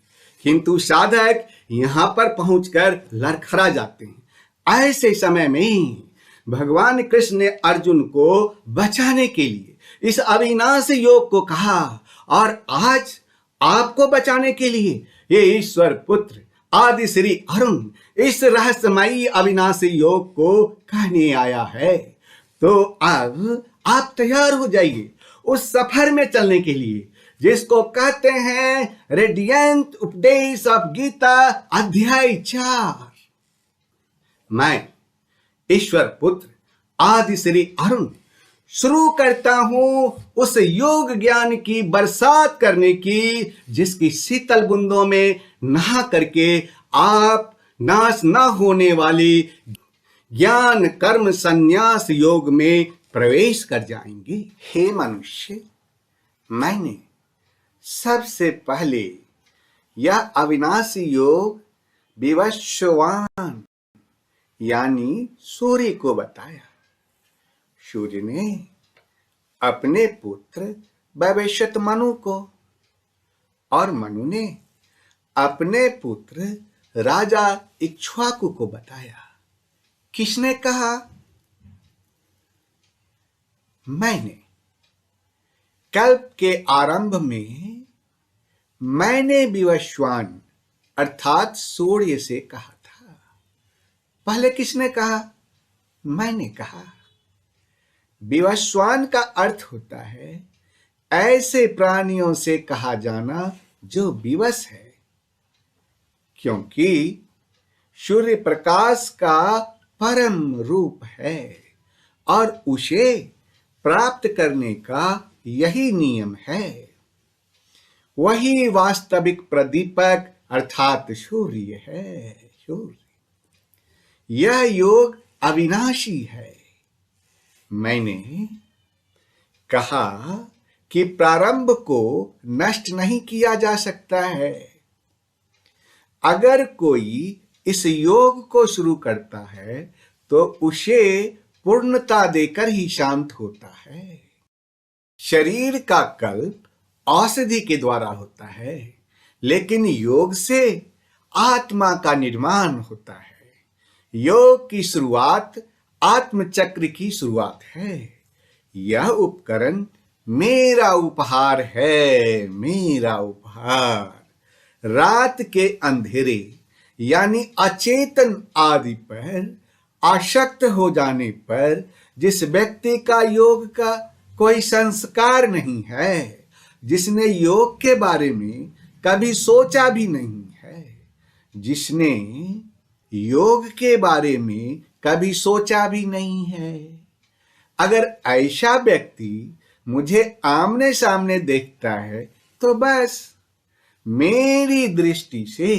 किंतु साधक यहां पर पहुंचकर लड़खड़ा जाते हैं। ऐसे समय में भगवान कृष्ण ने अर्जुन को बचाने के लिए इस अविनाशी योग को कहा, और आज आपको बचाने के लिए ये ईश्वर पुत्र आदि श्री अरुण इस रहस्यमयी अविनाशी योग को कहने आया है। तो अब आप तैयार हो जाइए उस सफर में चलने के लिए जिसको कहते हैं रेडियंट उपदेश ऑफ गीता अध्याय 4। मैं ईश्वर पुत्र आदि श्री अरुण शुरू करता हूं उस योग ज्ञान की बरसात करने की, जिसकी शीतल बूंदों में नहा करके आप नाश न होने वाली ज्ञान कर्म संन्यास योग में प्रवेश कर जाएंगे। हे मनुष्य, मैंने सबसे पहले यह अविनाशी योग विवस्वान यानी सूर्य को बताया। सूर्य ने अपने पुत्र भविष्यत मनु को, और मनु ने अपने पुत्र राजा इक्ष्वाकु को बताया। किसने कहा? मैंने। कल्प के आरंभ में मैंने विवस्वान अर्थात सूर्य से कहा था। पहले किसने कहा? मैंने कहा। विवस्वान का अर्थ होता है ऐसे प्राणियों से कहा जाना जो विवश है, क्योंकि सूर्य प्रकाश का परम रूप है और उसे प्राप्त करने का यही नियम है। वही वास्तविक प्रदीपक अर्थात सूर्य है। सूर्य, यह योग अविनाशी है। मैंने कहा कि प्रारंभ को नष्ट नहीं किया जा सकता है। अगर कोई इस योग को शुरू करता है तो उसे पूर्णता देकर ही शांत होता है। शरीर का कल्प औषधि के द्वारा होता है, लेकिन योग से आत्मा का निर्माण होता है। योग की शुरुआत आत्मचक्र की शुरुआत है। यह उपकरण मेरा उपहार है, मेरा उपहार। रात के अंधेरे यानी अचेतन आदि पर आसक्त हो जाने पर जिस व्यक्ति का योग का कोई संस्कार नहीं है, जिसने योग के बारे में कभी सोचा भी नहीं है, जिसने योग के बारे में कभी सोचा भी नहीं है, अगर ऐसा व्यक्ति मुझे आमने सामने देखता है तो बस मेरी दृष्टि से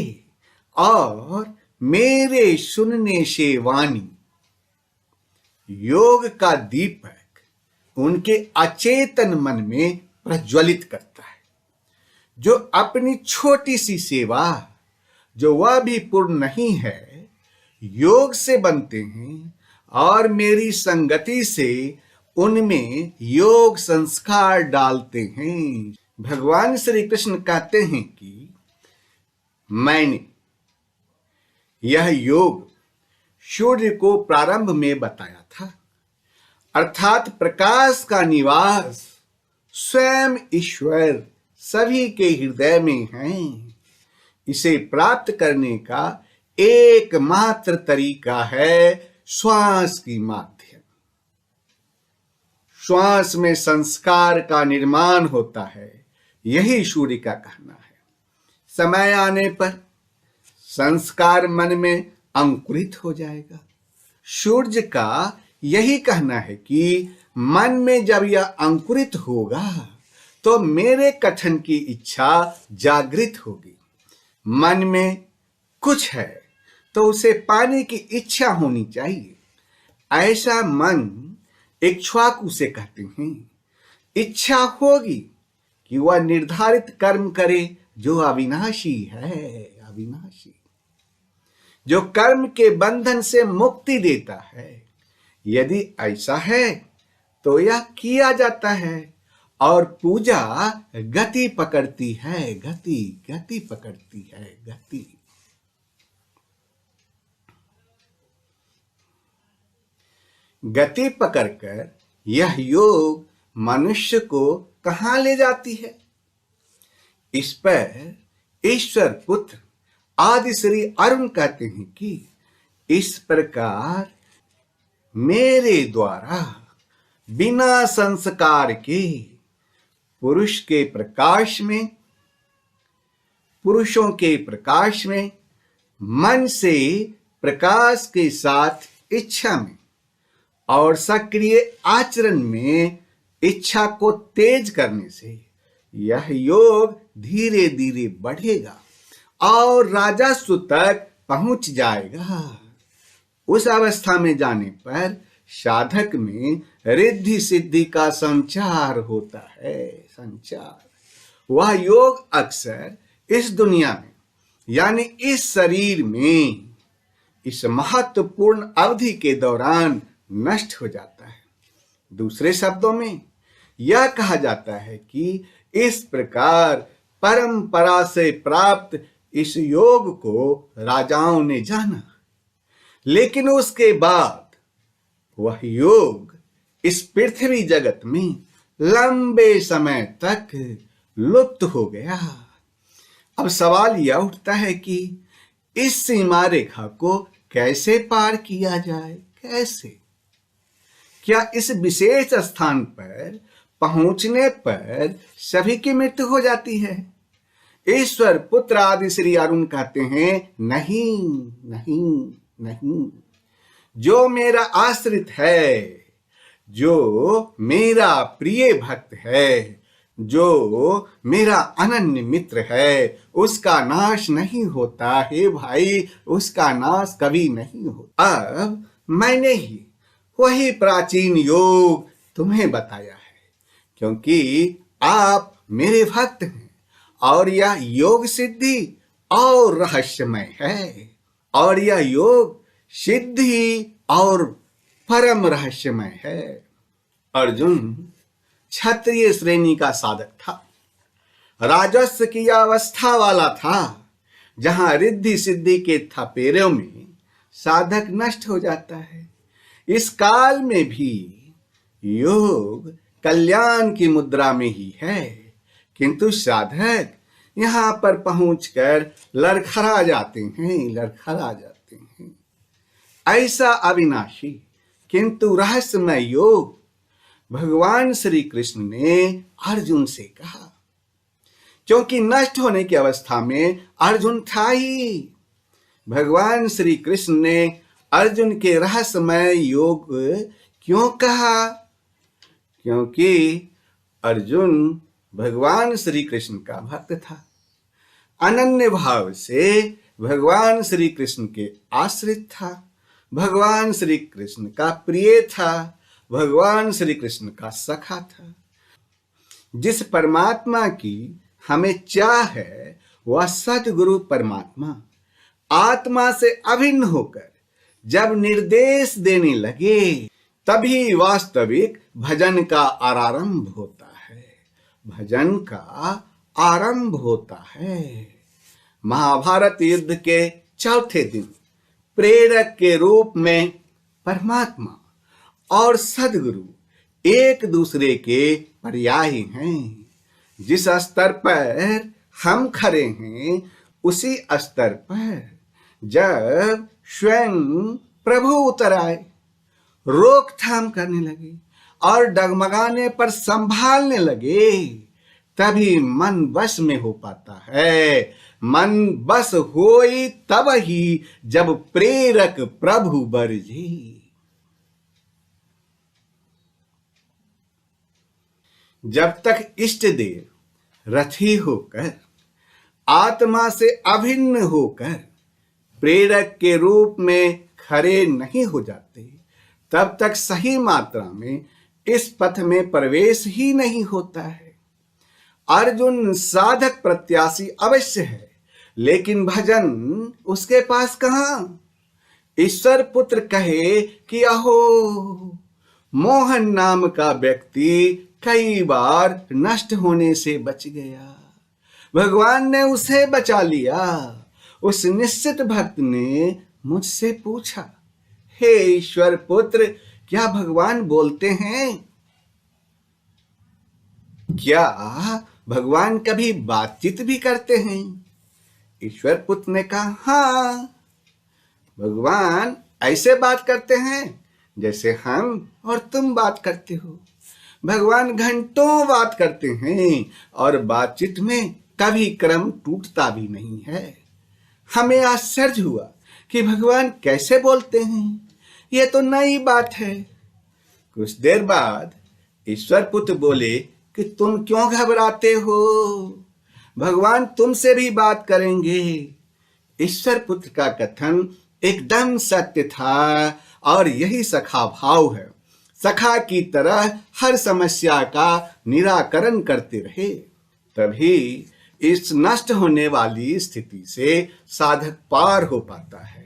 और मेरे सुनने से वाणी योग का दीपक उनके अचेतन मन में प्रज्वलित करता है। जो अपनी छोटी सी सेवा, जो वह भी पूर्ण नहीं है, योग से बनते हैं और मेरी संगति से उनमें योग संस्कार डालते हैं। भगवान श्री कृष्ण कहते हैं कि मैंने यह योग सूर्य को प्रारंभ में बताया था, अर्थात प्रकाश का निवास स्वयं ईश्वर सभी के हृदय में है। इसे प्राप्त करने का एकमात्र तरीका है श्वास की माध्यम। श्वास में संस्कार का निर्माण होता है, यही सूर्य का कहना है। समय आने पर संस्कार मन में अंकुरित हो जाएगा। सूर्य का यही कहना है कि मन में जब यह अंकुरित होगा तो मेरे कथन की इच्छा जागृत होगी। मन में कुछ है तो उसे पाने की इच्छा होनी चाहिए। ऐसा मन इक्ष्वाकु से कहते हैं। इच्छा होगी कि वह निर्धारित कर्म करे जो अविनाशी है, अविनाशी, जो कर्म के बंधन से मुक्ति देता है। यदि ऐसा है तो यह किया जाता है और पूजा गति पकड़ती है, गति पकड़ती है, गति। गति पकड़कर यह योग मनुष्य को कहां ले जाती है? इस पर ईश्वर पुत्र आदि श्री अरुण कहते हैं कि इस प्रकार मेरे द्वारा बिना संस्कार के पुरुष के प्रकाश में, पुरुषों के प्रकाश में, मन से प्रकाश के साथ इच्छा में और सक्रिय आचरण में इच्छा को तेज करने से यह योग धीरे धीरे बढ़ेगा और राजस्व तक पहुंच जाएगा। उस अवस्था में जाने पर साधक में रिद्धि सिद्धि का संचार होता है, संचार। वह योग अक्सर इस दुनिया में यानी इस शरीर में इस महत्वपूर्ण अवधि के दौरान नष्ट हो जाता है। दूसरे शब्दों में यह कहा जाता है कि इस प्रकार परंपरा से प्राप्त इस योग को राजाओं ने जाना, लेकिन उसके बाद वह योग इस पृथ्वी जगत में लंबे समय तक लुप्त हो गया। अब सवाल यह उठता है कि इस सीमा रेखा को कैसे पार किया जाए, कैसे? क्या इस विशेष स्थान पर पहुंचने पर सभी की मृत्यु हो जाती है? ईश्वर पुत्र आदि श्री अरुण कहते हैं, नहीं नहीं नहीं, जो मेरा आश्रित है, जो मेरा प्रिय भक्त है, जो मेरा अनन्य मित्र है, उसका नाश नहीं होता है भाई, उसका नाश कभी नहीं होता। अब मैंने ही वही प्राचीन योग तुम्हें बताया है, क्योंकि आप मेरे भक्त हैं और यह योग सिद्धि और रहस्यमय है, और यह योग सिद्धि और परम रहस्यमय है। अर्जुन क्षत्रिय श्रेणी का साधक था, राजस्व की अवस्था वाला था, जहां रिद्धि सिद्धि के थपेरों में साधक नष्ट हो जाता है। इस काल में भी योग कल्याण की मुद्रा में ही है, किंतु साधक यहां पर पहुंचकर लड़खड़ा जाते हैं, लड़खड़ा जाते हैं। ऐसा अविनाशी किंतु रहस्यमय योग भगवान श्री कृष्ण ने अर्जुन से कहा, क्योंकि नष्ट होने की अवस्था में अर्जुन था ही। भगवान श्री कृष्ण ने अर्जुन के रहस्यमय योग क्यों कहा? क्योंकि अर्जुन भगवान श्री कृष्ण का भक्त था, अनन्य भाव से भगवान श्री कृष्ण के आश्रित था, भगवान श्री कृष्ण का प्रिय था, भगवान श्री कृष्ण का सखा था। जिस परमात्मा की हमें चाह है, वह सद्गुरु परमात्मा आत्मा से अभिन्न होकर जब निर्देश देने लगे, तभी वास्तविक भजन का आरंभ होता है, भजन का आरंभ होता है। महाभारत युद्ध के चौथे दिन प्रेरक के रूप में परमात्मा और सद्गुरु एक दूसरे के पर्याय हैं। जिस स्तर पर हम खड़े हैं, उसी स्तर पर जब स्वयं प्रभु उतर आए, रोकथाम करने लगे और डगमगाने पर संभालने लगे, तभी मन बस में हो पाता है। मन बस होई तब ही जब प्रेरक प्रभु बरजे। जब तक इष्ट देव रथी होकर आत्मा से अभिन्न होकर प्रेरक के रूप में खड़े नहीं हो जाते, तब तक सही मात्रा में इस पथ में प्रवेश ही नहीं होता है। अर्जुन साधक प्रत्याशी अवश्य है, लेकिन भजन उसके पास कहां? ईश्वर पुत्र कहे कि अहो, मोहन नाम का व्यक्ति कई बार नष्ट होने से बच गया, भगवान ने उसे बचा लिया। उस निश्चित भक्त ने मुझसे पूछा, हे ईश्वर पुत्र, क्या भगवान बोलते हैं? क्या भगवान कभी बातचीत भी करते हैं? ईश्वर पुत्र ने कहा, हाँ, भगवान ऐसे बात करते हैं जैसे हम और तुम बात करते हो। भगवान घंटों बात करते हैं और बातचीत में कभी क्रम टूटता भी नहीं है। हमें आश्चर्य हुआ कि भगवान कैसे बोलते हैं, ये तो नई बात है। कुछ देर बाद ईश्वर पुत्र बोले कि तुम क्यों घबराते हो, भगवान तुमसे भी बात करेंगे। ईश्वर पुत्र का कथन एकदम सत्य था और यही सखा भाव है। सखा की तरह हर समस्या का निराकरण करते रहे, तभी इस नष्ट होने वाली स्थिति से साधक पार हो पाता है।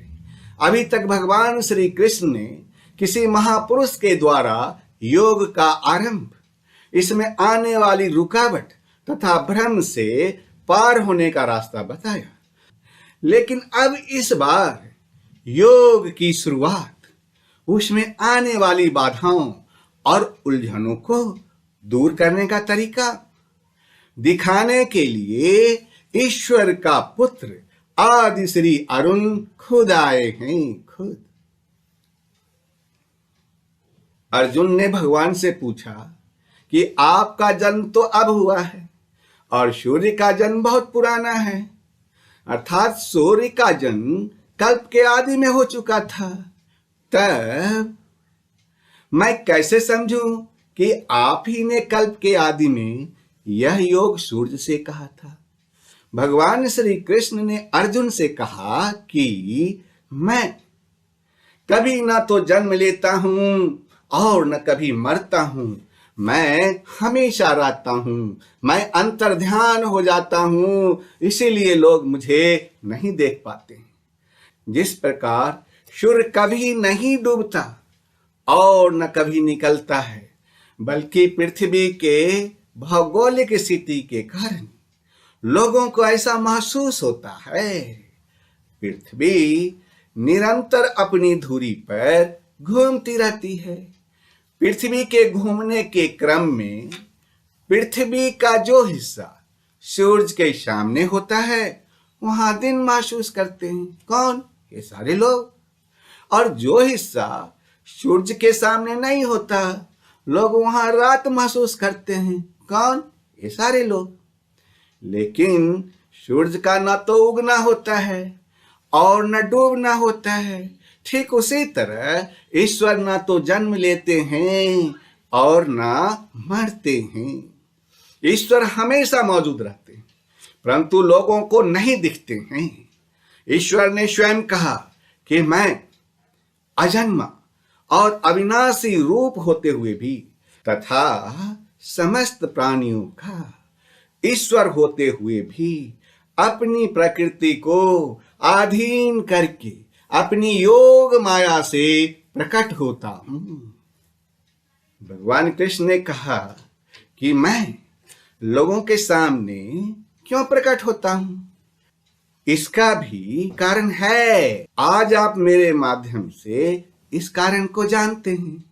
अभी तक भगवान श्री कृष्ण ने किसी महापुरुष के द्वारा योग का आरंभ, इसमें आने वाली रुकावट तथा भ्रम से पार होने का रास्ता बताया। लेकिन अब इस बार योग की शुरुआत, उसमें आने वाली बाधाओं और उलझनों को दूर करने का तरीका दिखाने के लिए ईश्वर का पुत्र आदि श्री अरुण खुद आए हैं, खुद। अर्जुन ने भगवान से पूछा कि आपका जन्म तो अब हुआ है और सूर्य का जन्म बहुत पुराना है, अर्थात सूर्य का जन्म कल्प के आदि में हो चुका था। तब मैं कैसे समझूं कि आप ही ने कल्प के आदि में यह योग सूर्य से कहा था? भगवान श्री कृष्ण ने अर्जुन से कहा कि मैं कभी ना तो जन्म लेता हूं और न कभी मरता हूं, मैं हमेशा रहता हूं, मैं अंतर्ध्यान हो जाता हूं, इसीलिए लोग मुझे नहीं देख पाते। जिस प्रकार सूर्य कभी नहीं डूबता और न कभी निकलता है, बल्कि पृथ्वी के भौगोलिक स्थिति के कारण लोगों को ऐसा महसूस होता है। पृथ्वी निरंतर अपनी धुरी पर घूमती रहती है। पृथ्वी के घूमने के क्रम में पृथ्वी का जो हिस्सा सूरज के सामने होता है, वहां दिन महसूस करते हैं। कौन? ये सारे लोग। और जो हिस्सा सूरज के सामने नहीं होता, लोग वहां रात महसूस करते हैं। कौन? ये सारे लोग। लेकिन सूरज का न तो उगना होता है और न डूबना होता है। ठीक उसी तरह ईश्वर न तो जन्म लेते हैं और न मरते हैं। ईश्वर हमेशा मौजूद रहते हैं, परंतु लोगों को नहीं दिखते हैं। ईश्वर ने स्वयं कहा कि मैं अजन्मा और अविनाशी रूप होते हुए भी तथा समस्त प्राणियों का ईश्वर होते हुए भी अपनी प्रकृति को अधीन करके अपनी योग माया से प्रकट होता हूं। भगवान कृष्ण ने कहा कि मैं लोगों के सामने क्यों प्रकट होता हूं? इसका भी कारण है। आज आप मेरे माध्यम से इस कारण को जानते हैं।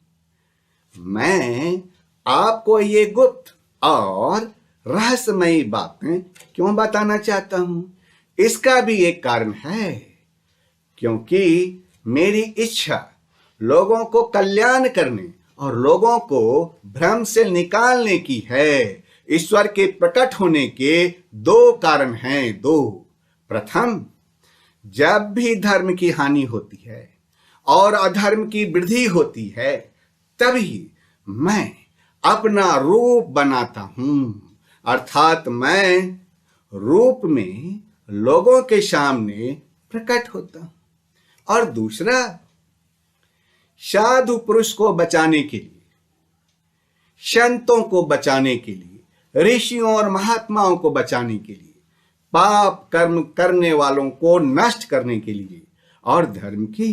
मैं आपको ये गुप्त और रहस्यमयी बातें क्यों बताना चाहता हूं? इसका भी एक कारण है, क्योंकि मेरी इच्छा लोगों को कल्याण करने और लोगों को भ्रम से निकालने की है। ईश्वर के प्रकट होने के दो कारण हैं, दो। प्रथम, जब भी धर्म की हानि होती है और अधर्म की वृद्धि होती है, तभी मैं अपना रूप बनाता हूं, अर्थात मैं रूप में लोगों के सामने प्रकट होता हूं। और दूसरा, साधु पुरुष को बचाने के लिए, संतों को बचाने के लिए, ऋषियों और महात्माओं को बचाने के लिए, पाप कर्म करने वालों को नष्ट करने के लिए और धर्म की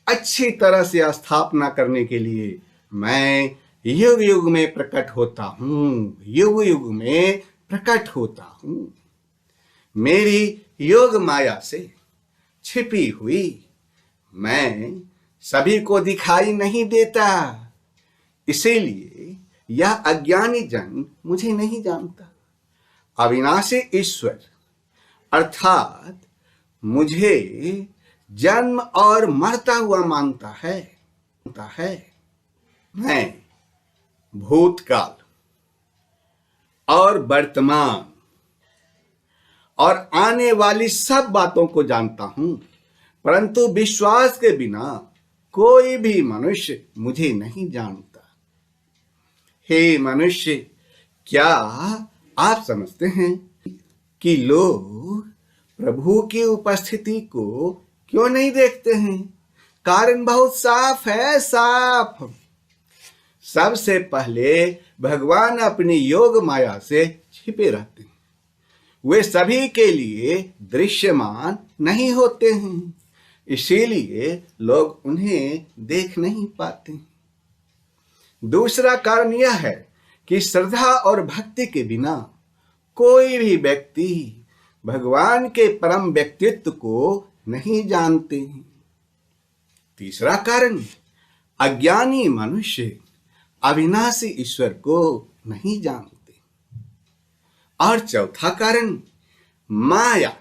अच्छी तरह से स्थापना करने के लिए मैं युग युग में प्रकट होता हूं, युग युग में प्रकट होता हूं। मेरी योग माया से छिपी हुई मैं सभी को दिखाई नहीं देता, इसीलिए यह अज्ञानी जन मुझे नहीं जानता। अविनाशी ईश्वर अर्थात मुझे जन्म और मरता हुआ मानता है। मैं भूतकाल और वर्तमान और आने वाली सब बातों को जानता हूं, परंतु विश्वास के बिना कोई भी मनुष्य मुझे नहीं जानता। हे मनुष्य, क्या आप समझते हैं कि लोग प्रभु की उपस्थिति को क्यों नहीं देखते हैं? कारण बहुत साफ है, साफ। सबसे पहले भगवान अपनी योग माया से छिपे रहते हैं। वे सभी के लिए दृश्यमान नहीं होते हैं, इसीलिए लोग उन्हें देख नहीं पाते। दूसरा कारण यह है कि श्रद्धा और भक्ति के बिना कोई भी व्यक्ति भगवान के परम व्यक्तित्व को नहीं जानते हैं। तीसरा कारण, अज्ञानी मनुष्य अविनाशी ईश्वर को नहीं जानते। और चौथा कारण, माया।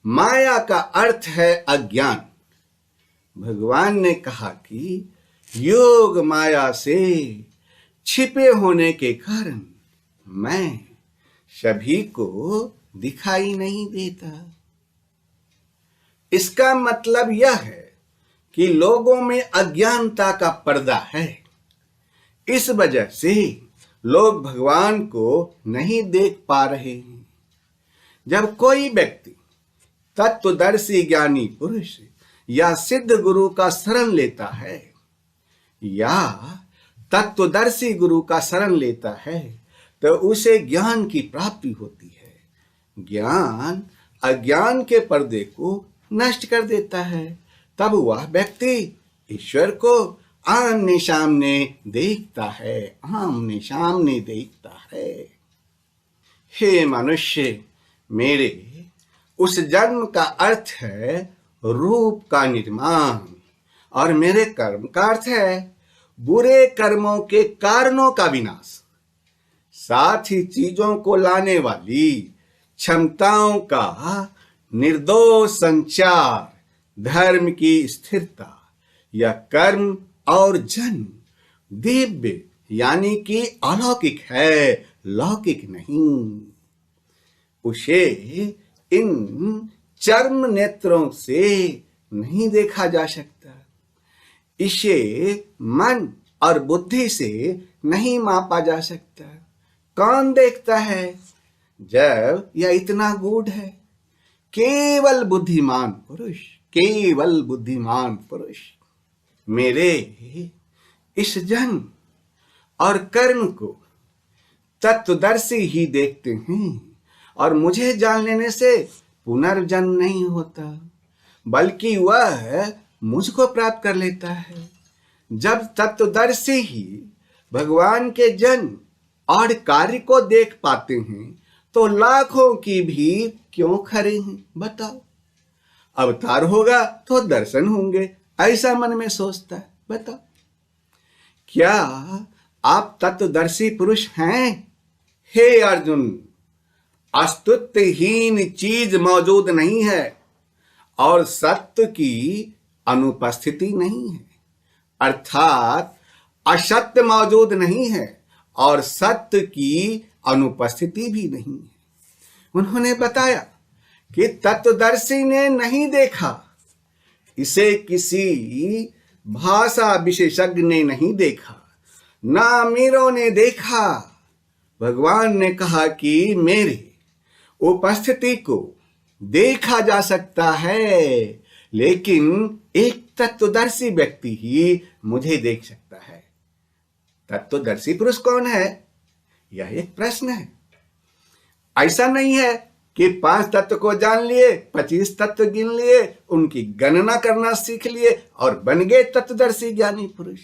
माया का अर्थ है अज्ञान। भगवान ने कहा कि योग माया से छिपे होने के कारण मैं सभी को दिखाई नहीं देता। इसका मतलब यह है कि लोगों में अज्ञानता का पर्दा है। इस वजह से लोग भगवान को नहीं देख पा रहे हैं। जब कोई व्यक्ति तत्वदर्शी ज्ञानी पुरुष या सिद्ध गुरु का शरण लेता है या तत्वदर्शी गुरु का शरण लेता है तो उसे ज्ञान की प्राप्ति होती है। ज्ञान अज्ञान के पर्दे को नष्ट कर देता है। तब वह व्यक्ति ईश्वर को आमने सामने देखता है, आमने सामने देखता है। हे मनुष्य, मेरे उस जन्म का अर्थ है रूप का निर्माण और मेरे कर्म का अर्थ है बुरे कर्मों के कारणों का विनाश, साथ ही चीजों को लाने वाली क्षमताओं का निर्दोष संचार, धर्म की स्थिरता या कर्म और जन्म दिव्य यानी कि अलौकिक है, लौकिक नहीं। उसे इन चर्म नेत्रों से नहीं देखा जा सकता। इसे मन और बुद्धि से नहीं मापा जा सकता। कौन देखता है जब यह इतना गूढ़ है? केवल बुद्धिमान पुरुष, केवल बुद्धिमान पुरुष मेरे इस जन्म और कर्म को तत्वदर्शी ही देखते हैं और मुझे जान लेने से पुनर्जन्म नहीं होता, बल्कि वह मुझको प्राप्त कर लेता है। जब तत्वदर्शी ही भगवान के जन्म और कार्य को देख पाते हैं तो लाखों की भीड़ क्यों खड़े हैं? बताओ। अवतार होगा तो दर्शन होंगे, ऐसा मन में सोचता है। बताओ, क्या आप तत्वदर्शी पुरुष हैं? हे अर्जुन, अस्तित्वहीन चीज मौजूद नहीं है और सत्य की अनुपस्थिति नहीं है, अर्थात असत्य मौजूद नहीं है और सत्य की अनुपस्थिति भी नहीं है। उन्होंने बताया कि तत्वदर्शी ने नहीं देखा, इसे किसी भाषा विशेषज्ञ ने नहीं देखा, ना अमीरों ने देखा। भगवान ने कहा कि मेरे उपस्थिति को देखा जा सकता है, लेकिन एक तत्वदर्शी व्यक्ति ही मुझे देख सकता है। तत्वदर्शी पुरुष कौन है? यह एक प्रश्न है। ऐसा नहीं है कि 5 तत्व को जान लिए, 25 तत्व गिन लिए, उनकी गणना करना सीख लिए और बन गए तत्वदर्शी ज्ञानी पुरुष।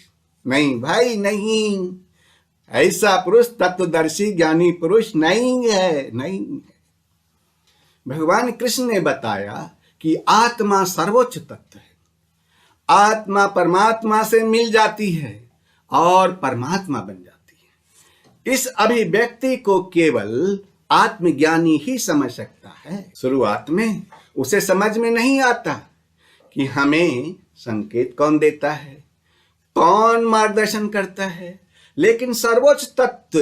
नहीं भाई, नहीं, ऐसा पुरुष तत्वदर्शी ज्ञानी पुरुष नहीं है, नहीं है। भगवान कृष्ण ने बताया कि आत्मा सर्वोच्च तत्व है। आत्मा परमात्मा से मिल जाती है और परमात्मा बन जाती है। इस अभिव्यक्ति को केवल आत्मज्ञानी ही समझ सकता है। शुरुआत में उसे समझ में नहीं आता कि हमें संकेत कौन देता है, कौन मार्गदर्शन करता है, लेकिन सर्वोच्च तत्व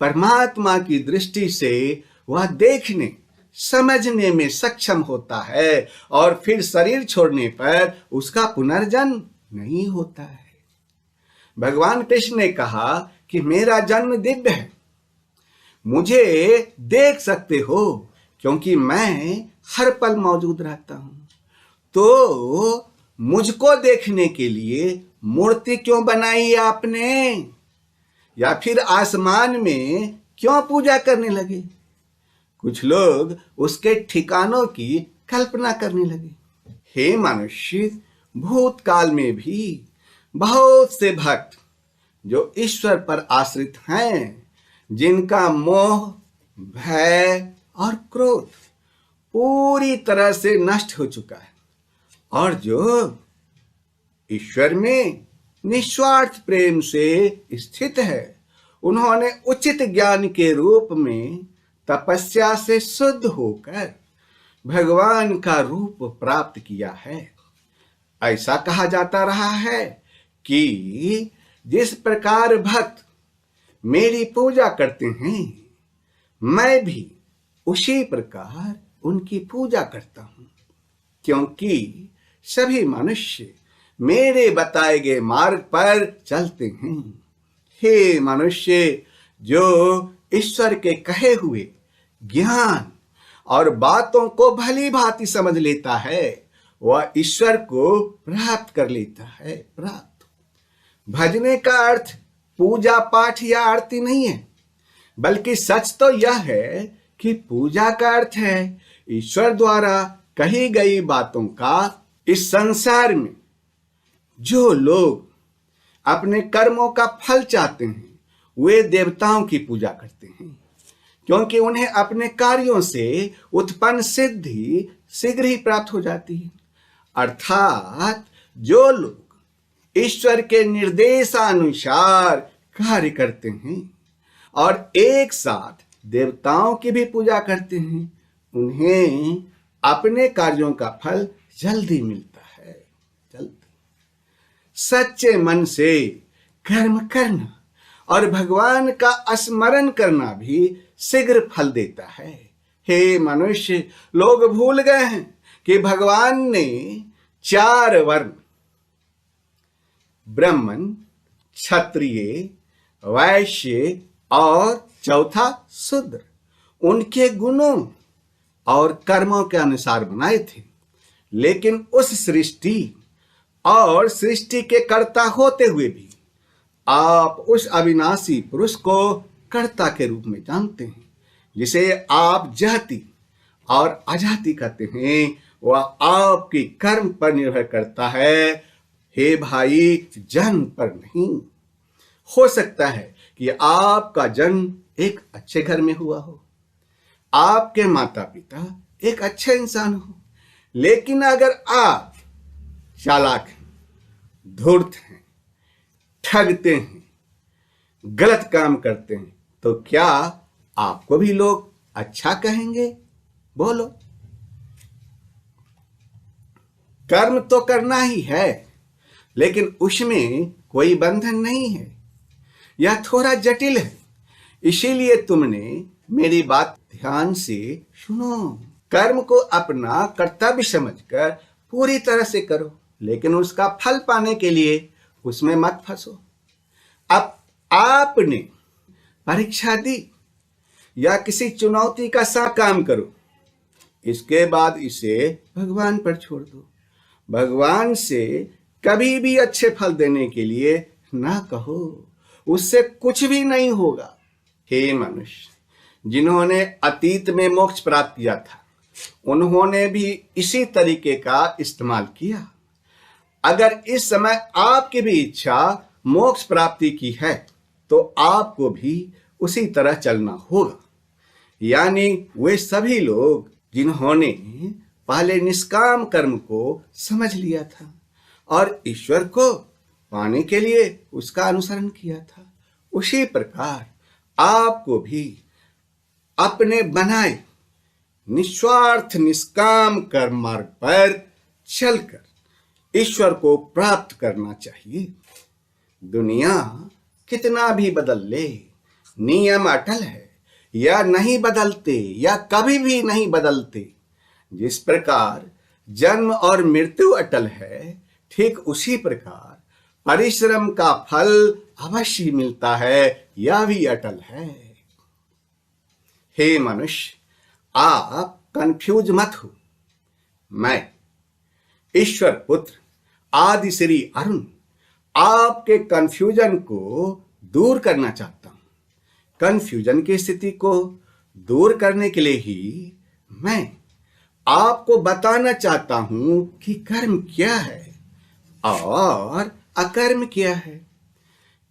परमात्मा की दृष्टि से वह देखने समझने में सक्षम होता है और फिर शरीर छोड़ने पर उसका पुनर्जन्म नहीं होता है। भगवान कृष्ण ने कहा कि मेरा जन्म दिव्य है, मुझे देख सकते हो क्योंकि मैं हर पल मौजूद रहता हूं। तो मुझको देखने के लिए मूर्ति क्यों बनाई आपने, या फिर आसमान में क्यों पूजा करने लगे? कुछ लोग उसके ठिकानों की कल्पना करने लगे। हे मनुष्य, भूतकाल में भी बहुत से भक्त जो ईश्वर पर आश्रित हैं, जिनका मोह, भय और क्रोध पूरी तरह से नष्ट हो चुका है और जो ईश्वर में निस्वार्थ प्रेम से स्थित है, उन्होंने उचित ज्ञान के रूप में तपस्या से शुद्ध होकर भगवान का रूप प्राप्त किया है। ऐसा कहा जाता रहा है कि जिस प्रकार भक्त मेरी पूजा करते हैं, मैं भी उसी प्रकार उनकी पूजा करता हूं, क्योंकि सभी मनुष्य मेरे बताए गए मार्ग पर चलते हैं। हे मनुष्य, जो ईश्वर के कहे हुए ज्ञान और बातों को भली भांति समझ लेता है, वह ईश्वर को प्राप्त कर लेता है। प्राप्त भजने का अर्थ पूजा पाठ या आरती नहीं है, बल्कि सच तो यह है कि पूजा का अर्थ है ईश्वर द्वारा कही गई बातों का इस संसार में जो लोग अपने कर्मों का फल चाहते हैं, वे देवताओं की पूजा करते हैं, क्योंकि उन्हें अपने कार्यों से उत्पन्न सिद्धि शीघ्र ही प्राप्त हो जाती है। अर्थात जो लोग ईश्वर के निर्देशानुसार कार्य करते हैं और एक साथ देवताओं की भी पूजा करते हैं, उन्हें अपने कार्यों का फल जल्दी मिलता है। जल्दी सच्चे मन से कर्म करना और भगवान का स्मरण करना भी शीघ्र फल देता है। हे मनुष्य, लोग भूल गए हैं कि भगवान ने 4 वर्ण ब्राह्मण, क्षत्रिय, वैश्य और चौथा शूद्र उनके गुणों और कर्मों के अनुसार बनाए थे। लेकिन उस सृष्टि और सृष्टि के कर्ता होते हुए भी आप उस अविनाशी पुरुष को कर्ता के रूप में जानते हैं, जिसे आप जाति और अजाति कहते हैं। वह आपके कर्म पर निर्भर करता है, हे भाई, जन्म पर नहीं। हो सकता है कि आपका जन्म एक अच्छे घर में हुआ हो, आपके माता पिता एक अच्छे इंसान हो, लेकिन अगर आप चालाक हैं, धूर्त हैं, ठगते हैं, गलत काम करते हैं, तो क्या आपको भी लोग अच्छा कहेंगे? बोलो। कर्म तो करना ही है, लेकिन उसमें कोई बंधन नहीं है। यह थोड़ा जटिल है, इसीलिए तुमने मेरी बात ध्यान से सुनो। कर्म को अपना कर्तव्य समझकर पूरी तरह से करो, लेकिन उसका फल पाने के लिए उसमें मत फंसो। अब आपने परीक्षा दी या किसी चुनौती का सा काम करो, इसके बाद इसे भगवान पर छोड़ दो। भगवान से कभी भी अच्छे फल देने के लिए ना कहो, उससे कुछ भी नहीं होगा। हे मनुष्य, जिन्होंने अतीत में मोक्ष प्राप्त किया था, उन्होंने भी इसी तरीके का इस्तेमाल किया। अगर इस समय आपकी भी इच्छा मोक्ष प्राप्ति की है, तो आपको भी उसी तरह चलना होगा। यानी वे सभी लोग जिन्होंने पहले निष्काम कर्म को समझ लिया था और ईश्वर को पाने के लिए उसका अनुसरण किया था, उसी प्रकार आपको भी अपने बनाए निस्वार्थ निष्काम कर्म मार्ग पर चलकर ईश्वर को प्राप्त करना चाहिए। दुनिया कितना भी बदल ले, नियम अटल है, या नहीं बदलते या कभी भी नहीं बदलते। जिस प्रकार जन्म और मृत्यु अटल है, ठीक उसी प्रकार परिश्रम का फल अवश्य मिलता है, यह भी अटल है। हे मनुष्य, आप कंफ्यूज मत हो। मैं ईश्वर पुत्र आदि श्री अरुण आपके कंफ्यूजन को दूर करना चाहता हूं। कंफ्यूजन की स्थिति को दूर करने के लिए ही मैं आपको बताना चाहता हूं कि कर्म क्या है और अकर्म क्या है।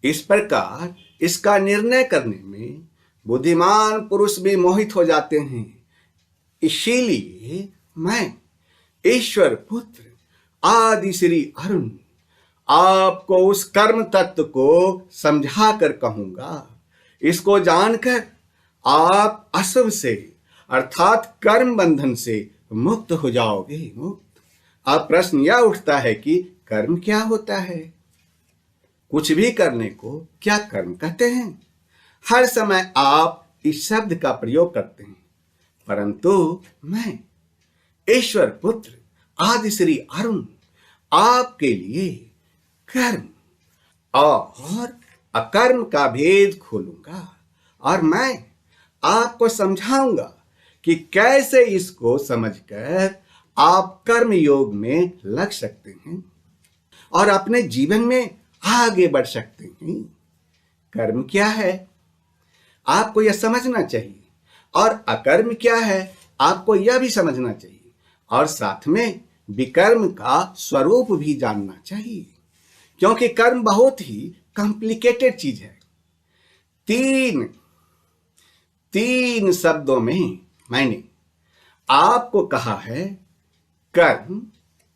इस प्रकार इसका निर्णय करने में बुद्धिमान पुरुष भी मोहित हो जाते हैं। इसीलिए मैं ईश्वर पुत्र आदि श्री अरुण आपको उस कर्म तत्व को समझा कर कहूंगा। इसको जानकर आप अशुभ से अर्थात कर्म बंधन से मुक्त हो जाओगे। मुक्त। अब प्रश्न यह उठता है कि कर्म क्या होता है? कुछ भी करने को क्या कर्म कहते हैं? हर समय आप इस शब्द का प्रयोग करते हैं, परंतु मैं ईश्वर पुत्र आदि श्री अरुण आपके लिए कर्म और अकर्म का भेद खोलूंगा और मैं आपको समझाऊंगा कि कैसे इसको समझकर आप कर्म योग में लग सकते हैं और अपने जीवन में आगे बढ़ सकते हैं। कर्म क्या है आपको यह समझना चाहिए और अकर्म क्या है आपको यह भी समझना चाहिए और साथ में विकर्म का स्वरूप भी जानना चाहिए, क्योंकि कर्म बहुत ही कॉम्प्लिकेटेड चीज है। तीन शब्दों में मैंने आपको कहा है कर्म,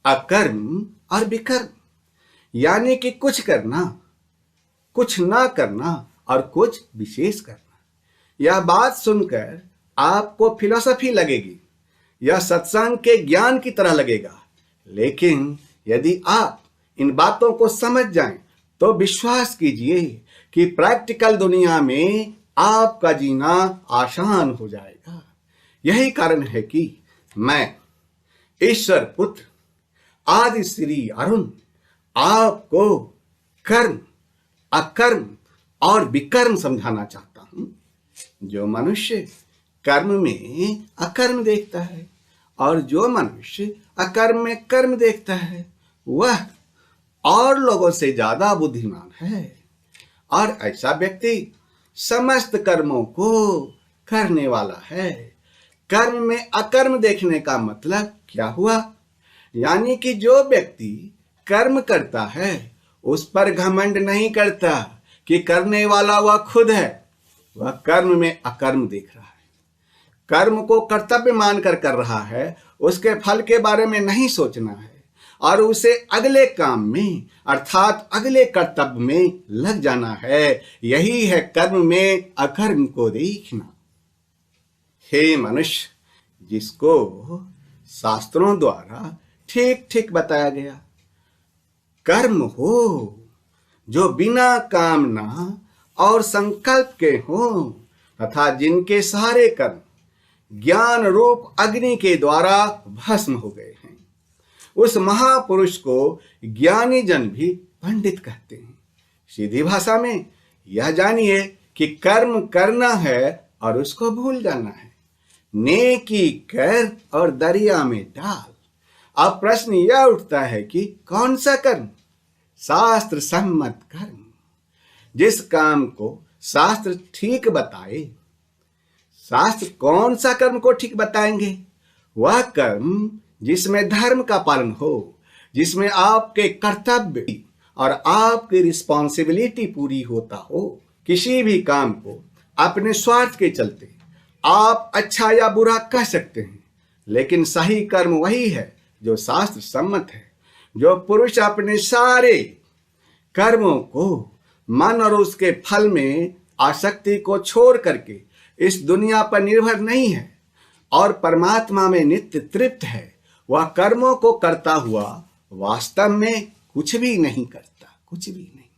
अकर्म और विकर्म, यानी कि कुछ करना, कुछ ना करना और कुछ विशेष करना। यह बात सुनकर आपको फिलॉसफी लगेगी, यह सत्संग के ज्ञान की तरह लगेगा, लेकिन यदि आप इन बातों को समझ जाएं तो विश्वास कीजिए कि प्रैक्टिकल दुनिया में आपका जीना आसान हो जाएगा। यही कारण है कि मैं ईश्वर पुत्र आदि श्री अरुण आपको कर्म, अकर्म और विकर्म समझाना चाहता हूं। जो मनुष्य कर्म में अकर्म देखता है और जो मनुष्य अकर्म में कर्म देखता है वह और लोगों से ज्यादा बुद्धिमान है, और ऐसा व्यक्ति समस्त कर्मों को करने वाला है। कर्म में अकर्म देखने का मतलब क्या हुआ? यानी कि जो व्यक्ति कर्म करता है उस पर घमंड नहीं करता कि करने वाला वह खुद है, वह कर्म में अकर्म देख रहा है, कर्म को कर्तव्य मानकर कर रहा है, उसके फल के बारे में नहीं सोचना है और उसे अगले काम में अर्थात अगले कर्तव्य में लग जाना है। यही है कर्म में अकर्म को देखना। हे मनुष्य, जिसको शास्त्रों द्वारा ठीक ठीक बताया गया, कर्म हो जो बिना कामना और संकल्प के हो तथा जिनके सारे कर्म ज्ञान रूप अग्नि के द्वारा भस्म हो गए हैं, उस महापुरुष को ज्ञानी जन भी पंडित कहते हैं। सीधी भाषा में यह जानिए कि कर्म करना है और उसको भूल जाना है। नेकी कर और दरिया में डाल। अब प्रश्न यह उठता है कि कौन सा कर्म? शास्त्र सम्मत कर्म। जिस काम को शास्त्र ठीक बताए, शास्त्र कौन सा कर्म को ठीक बताएंगे? वह कर्म जिसमें धर्म का पालन हो, जिसमें आपके कर्तव्य और आपकी रिस्पॉन्सिबिलिटी पूरी होता हो। किसी भी काम को अपने स्वार्थ के चलते आप अच्छा या बुरा कह सकते हैं, लेकिन सही कर्म वही है जो शास्त्र सम्मत है। जो पुरुष अपने सारे कर्मों को मन और उसके फल में आसक्ति को छोड़ करके इस दुनिया पर निर्भर नहीं है और परमात्मा में नित्य तृप्त है, वह कर्मों को करता हुआ वास्तव में कुछ भी नहीं करता, कुछ भी नहीं।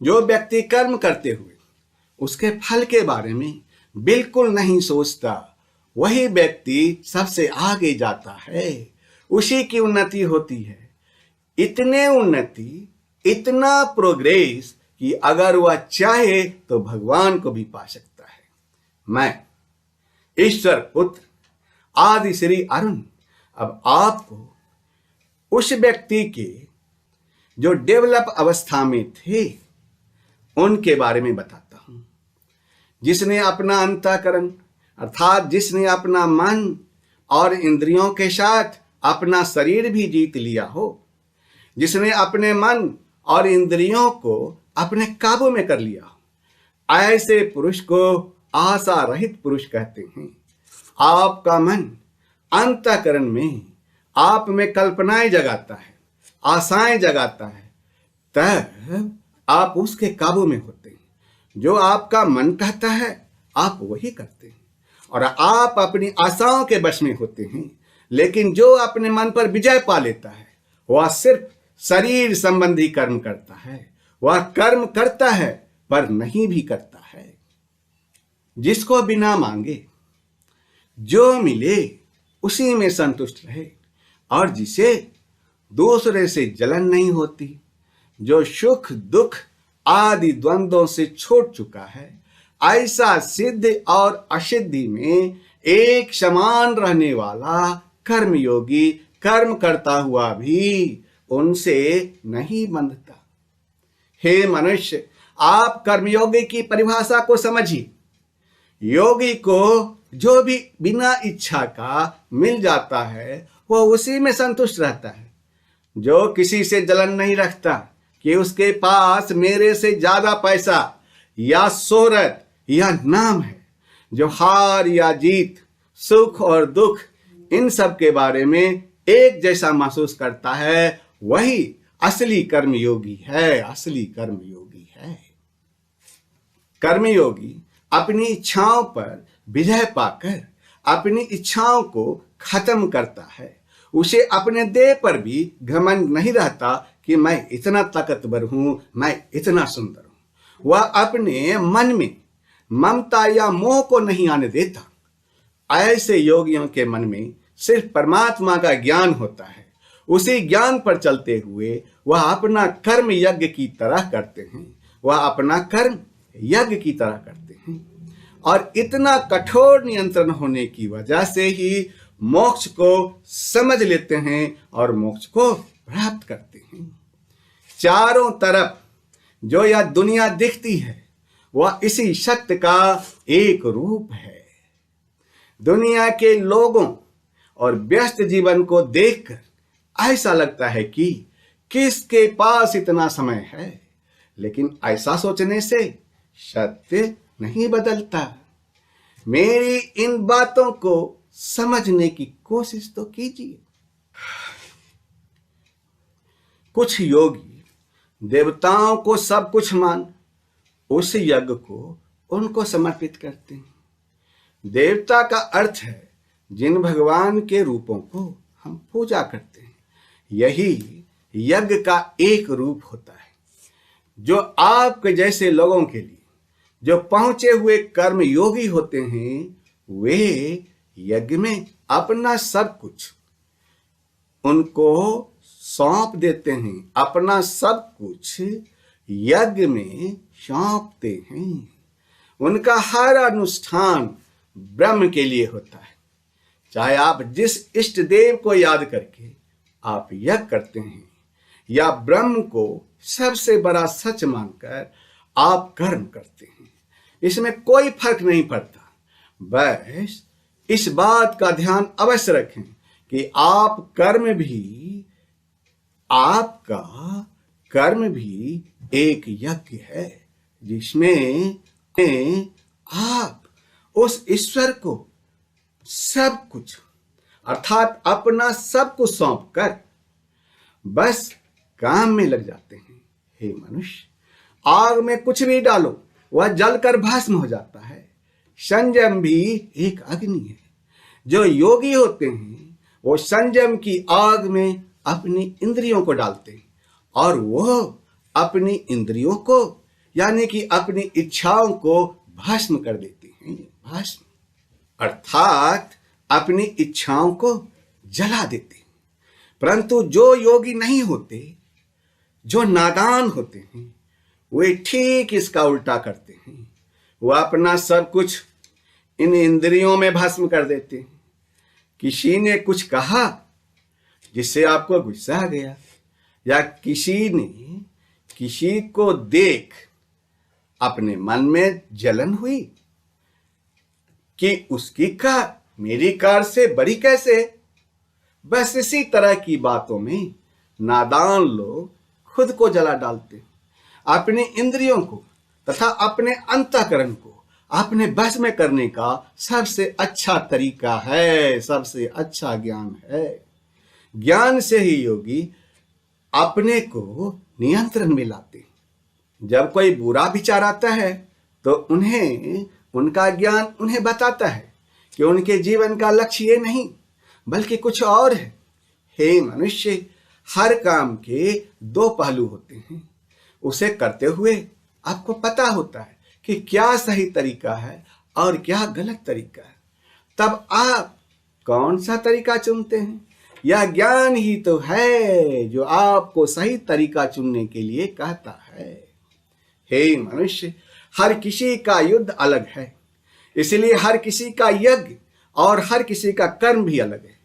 जो व्यक्ति कर्म करते हुए उसके फल के बारे में बिल्कुल नहीं सोचता, वही व्यक्ति सबसे आगे जाता है, उसी की उन्नति होती है। इतने उन्नति, इतना प्रोग्रेस कि अगर वह चाहे तो भगवान को भी पा सकता है। मैं ईश्वर पुत्र आदि श्री अरुण अब आपको उस व्यक्ति के जो डेवलप अवस्था में थे उनके बारे में बताता हूं, जिसने अपना अंतःकरण अर्थात जिसने अपना मन और इंद्रियों के साथ अपना शरीर भी जीत लिया हो, जिसने अपने मन और इंद्रियों को अपने काबू में कर लिया हो, ऐसे पुरुष को आशा रहित पुरुष कहते हैं। आपका मन अंतःकरण में आप में कल्पनाएं जगाता है, आशाएं जगाता है, तब आप उसके काबू में होते हैं। जो आपका मन कहता है आप वही करते हैं और आप अपनी आशाओं के वश में होते हैं। लेकिन जो अपने मन पर विजय पा लेता है वह सिर्फ शरीर संबंधी कर्म करता है। वह कर्म करता है पर नहीं भी करता है। जिसको बिना मांगे जो मिले उसी में संतुष्ट रहे और जिसे दूसरे से जलन नहीं होती, जो सुख दुख आदि द्वंद्वों से छूट चुका है, ऐसा सिद्ध और असिद्धि में एक समान रहने वाला कर्मयोगी कर्म करता हुआ भी उनसे नहीं बंधता। हे मनुष्य, आप कर्मयोगी की परिभाषा को समझिए। योगी को जो भी बिना इच्छा का मिल जाता है वह उसी में संतुष्ट रहता है। जो किसी से जलन नहीं रखता कि उसके पास मेरे से ज्यादा पैसा या शोहरत या नाम है, जो हार या जीत, सुख और दुख इन सब के बारे में एक जैसा महसूस करता है, वही असली कर्मयोगी है। असली कर्मयोगी है। कर्मयोगी अपनी इच्छाओं पर विजय पाकर अपनी इच्छाओं को खत्म करता है। उसे अपने देह पर भी घमंड नहीं रहता कि मैं इतना ताकतवर हूं, मैं इतना सुंदर हूं। वह अपने मन में ममता या मोह को नहीं आने देता। ऐसे योगियों के मन में सिर्फ परमात्मा का ज्ञान होता है। उसी ज्ञान पर चलते हुए वह अपना कर्म यज्ञ की तरह करते हैं। वह अपना कर्म यज्ञ की तरह करते हैं और इतना कठोर नियंत्रण होने की वजह से ही मोक्ष को समझ लेते हैं और मोक्ष को प्राप्त करते हैं। चारों तरफ जो यह दुनिया दिखती है वह इसी सत्य का एक रूप है। दुनिया के लोगों और व्यस्त जीवन को देखकर ऐसा लगता है कि किसके पास इतना समय है, लेकिन ऐसा सोचने से सत्य नहीं बदलता। मेरी इन बातों को समझने की कोशिश तो कीजिए। कुछ योगी देवताओं को सब कुछ मान उस यज्ञ को उनको समर्पित करते हैं। देवता का अर्थ है जिन भगवान के रूपों को हम पूजा करते हैं। यही यज्ञ का एक रूप होता है जो आपके जैसे लोगों के लिए, जो पहुंचे हुए कर्म योगी होते हैं, वे यज्ञ में अपना सब कुछ उनको सौंप देते हैं। अपना सब कुछ यज्ञ में सौंपते हैं। उनका हर अनुष्ठान ब्रह्म के लिए होता है। चाहे आप जिस इष्ट देव को याद करके आप यज्ञ करते हैं या ब्रह्म को सबसे बड़ा सच मानकर आप कर्म करते हैं, इसमें कोई फर्क नहीं पड़ता। बस इस बात का ध्यान अवश्य रखें कि आपका कर्म भी एक यज्ञ है जिसमें आप उस ईश्वर को सब कुछ अर्थात अपना सब कुछ सौंप कर बस काम में लग जाते हैं। हे मनुष्य, आग में कुछ भी डालो वह जलकर भस्म हो जाता है। संयम भी एक अग्नि है। जो योगी होते हैं वो संयम की आग में अपनी इंद्रियों को डालते हैं और वो अपनी इंद्रियों को यानी कि अपनी इच्छाओं को भस्म कर देते हैं। भस्म अर्थात अपनी इच्छाओं को जला देते हैं। परंतु जो योगी नहीं होते, जो नादान होते हैं, वे ठीक इसका उल्टा करते हैं। वह अपना सब कुछ इन इंद्रियों में भस्म कर देते हैं। किसी ने कुछ कहा जिससे आपको गुस्सा आ गया, या किसी ने किसी को देख अपने मन में जलन हुई कि उसकी कार मेरी कार से बड़ी कैसे। बस इसी तरह की बातों में नादान लोग खुद को जला डालते हैं। अपनी इंद्रियों को तथा अपने अंतःकरण को अपने बस में करने का सबसे अच्छा तरीका है, सबसे अच्छा ज्ञान है। ज्ञान से ही योगी अपने को नियंत्रण में लाते हैं। जब कोई बुरा विचार आता है तो उनका ज्ञान उन्हें बताता है कि उनके जीवन का लक्ष्य ये नहीं बल्कि कुछ और है। हे मनुष्य, हर काम के दो पहलू होते हैं। उसे करते हुए आपको पता होता है कि क्या सही तरीका है और क्या गलत तरीका है। तब आप कौन सा तरीका चुनते हैं? यह ज्ञान ही तो है जो आपको सही तरीका चुनने के लिए कहता है। हे मनुष्य, हर किसी का युद्ध अलग है, इसलिए हर किसी का यज्ञ और हर किसी का कर्म भी अलग है।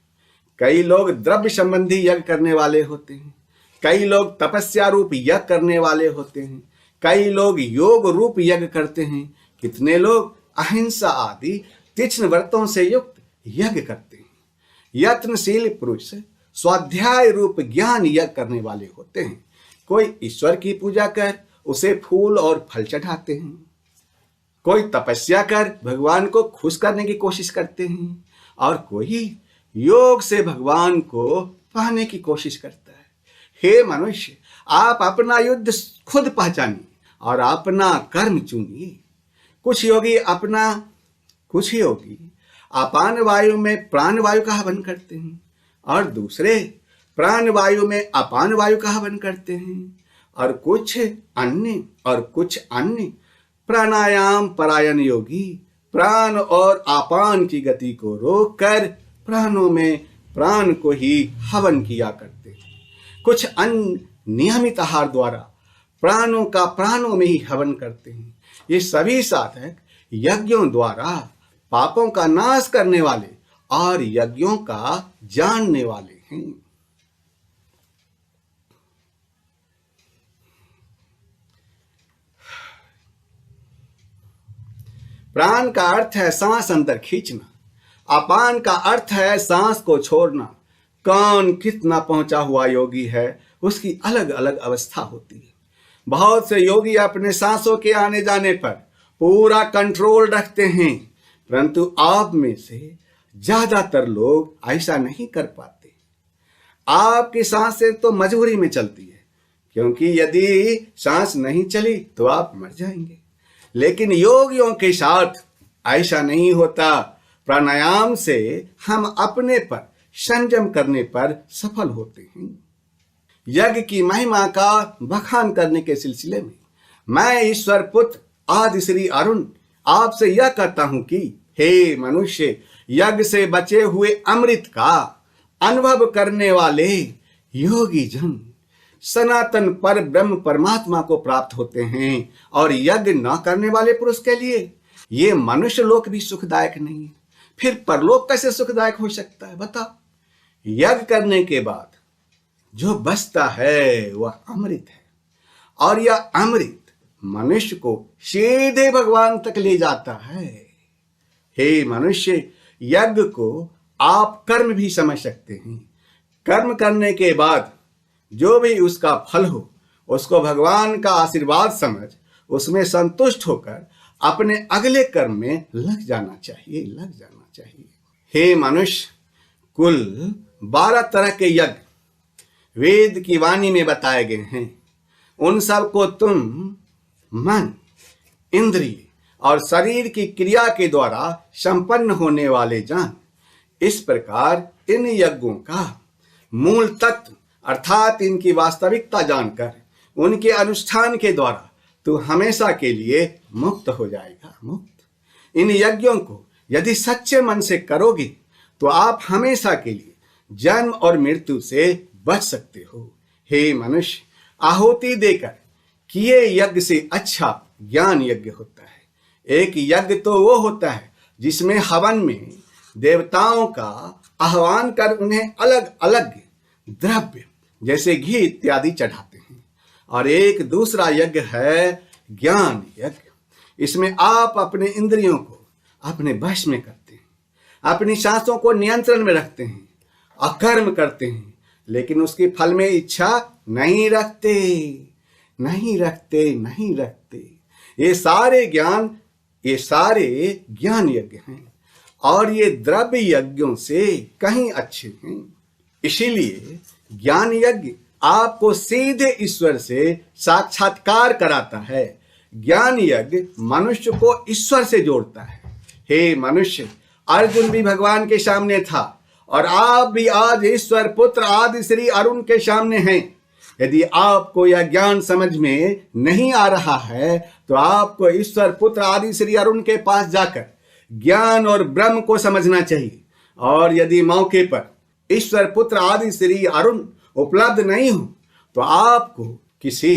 कई लोग द्रव्य संबंधी यज्ञ करने वाले होते हैं, कई लोग तपस्या रूप यज्ञ करने वाले होते हैं, कई लोग योग रूप यज्ञ करते हैं, कितने लोग अहिंसा आदि तीक्ष्ण व्रतों से युक्त यज्ञ करते हैं। यत्नशील पुरुष स्वाध्याय रूप ज्ञान यज्ञ करने वाले होते हैं। कोई ईश्वर की पूजा कर उसे फूल और फल चढ़ाते हैं, कोई तपस्या कर भगवान को खुश करने की कोशिश करते हैं, और कोई योग से भगवान को पाने की कोशिश करता है। हे मनुष्य, आप अपना युद्ध खुद पहचानिए और अपना कर्म चुनिए। कुछ योगी अपान वायु में प्राण वायु का हवन करते हैं और दूसरे प्राण वायु में अपान वायु का हवन करते हैं, और कुछ अन्य प्राणायाम परायण योगी प्राण और अपान की गति को रोककर प्राणों में प्राण को ही हवन किया करते हैं। कुछ अन्य नियमित आहार द्वारा प्राणों का प्राणों में ही हवन करते हैं। ये सभी साधक यज्ञों द्वारा पापों का नाश करने वाले और यज्ञों का जानने वाले हैं। प्राण का अर्थ है सांस अंदर खींचना, अपान का अर्थ है सांस को छोड़ना। कौन कितना पहुंचा हुआ योगी है उसकी अलग अलग अवस्था होती है। बहुत से योगी अपने सांसों के आने जाने पर पूरा कंट्रोल रखते हैं, परंतु आप में से ज्यादातर लोग ऐसा नहीं कर पाते। आपकी सांसें तो मजबूरी में चलती है, क्योंकि यदि सांस नहीं चली तो आप मर जाएंगे। लेकिन योगियों के साथ ऐसा नहीं होता। प्राणायाम से हम अपने पर संयम करने पर सफल होते हैं। यज्ञ की महिमा का बखान करने के सिलसिले में मैं ईश्वर पुत्र आदि श्री अरुण आपसे यह कहता हूं कि हे मनुष्य, यज्ञ से बचे हुए अमृत का अनुभव करने वाले योगी जन सनातन पर ब्रह्म परमात्मा को प्राप्त होते हैं, और यज्ञ न करने वाले पुरुष के लिए ये मनुष्य लोक भी सुखदायक नहीं है। फिर परलोक कैसे सुखदायक हो सकता है बताओ? यज्ञ करने के बाद जो बचता है वह अमृत है, और यह अमृत मनुष्य को सीधे भगवान तक ले जाता है। हे मनुष्य, यज्ञ को आप कर्म भी समझ सकते हैं। कर्म करने के बाद जो भी उसका फल हो उसको भगवान का आशीर्वाद समझ उसमें संतुष्ट होकर अपने अगले कर्म में लग जाना चाहिए। हे मनुष्य, कुल 12 तरह के यज्ञ वेद की वाणी में बताए गए हैं। उन सब को तुम मन, इंद्रिय और शरीर की क्रिया के द्वारा संपन्न होने वाले जान। इस प्रकार इन यज्ञों का मूल तत्व अर्थात इनकी वास्तविकता जानकर उनके अनुष्ठान के द्वारा तू हमेशा के लिए मुक्त हो जाएगा। इन यज्ञों को यदि सच्चे मन से करोगे तो आप हमेशा के लिए जन्म और मृत्यु से बच सकते हो। हे मनुष्य, आहुति देकर किए यज्ञ से अच्छा ज्ञान यज्ञ होता है। एक यज्ञ तो वो होता है जिसमें हवन में देवताओं का आह्वान कर उन्हें अलग अलग द्रव्य जैसे घी इत्यादि चढ़ाते हैं, और एक दूसरा यज्ञ है ज्ञान यज्ञ। इसमें आप अपने इंद्रियों को अपने वश में करते हैं, अपनी सांसों को नियंत्रण में रखते हैं, अकर्म करते हैं, लेकिन उसके फल में इच्छा नहीं रखते। नहीं रखते। ये सारे ज्ञान यज्ञ हैं और ये द्रव्य यज्ञों से कहीं अच्छे हैं। इसीलिए ज्ञान यज्ञ आपको सीधे ईश्वर से साक्षात्कार कराता है। ज्ञान यज्ञ मनुष्य को ईश्वर से जोड़ता है। हे मनुष्य, अर्जुन भी भगवान के सामने था और आप भी आज ईश्वर पुत्र आदि श्री अरुण के सामने हैं। यदि आपको यह ज्ञान समझ में नहीं आ रहा है तो आपको ईश्वर पुत्र आदि श्री अरुण के पास जाकर ज्ञान और ब्रह्म को समझना चाहिए। और यदि मौके पर ईश्वर पुत्र आदि श्री अरुण उपलब्ध नहीं हो तो आपको किसी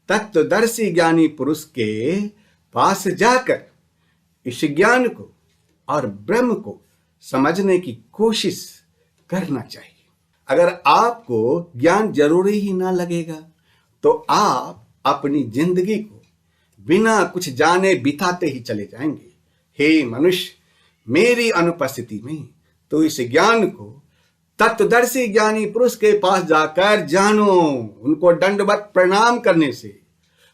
तत्वदर्शी ज्ञानी पुरुष के पास जाकर इस ज्ञान को और ब्रह्म को समझने की कोशिश करना चाहिए। अगर आपको ज्ञान जरूरी ही ना लगेगा तो आप अपनी जिंदगी को बिना कुछ जाने बिताते ही चले जाएंगे। हे मनुष्य, मेरी अनुपस्थिति में तो इस ज्ञान को तत्वदर्शी ज्ञानी पुरुष के पास जाकर जानो। उनको दंडवत प्रणाम करने से,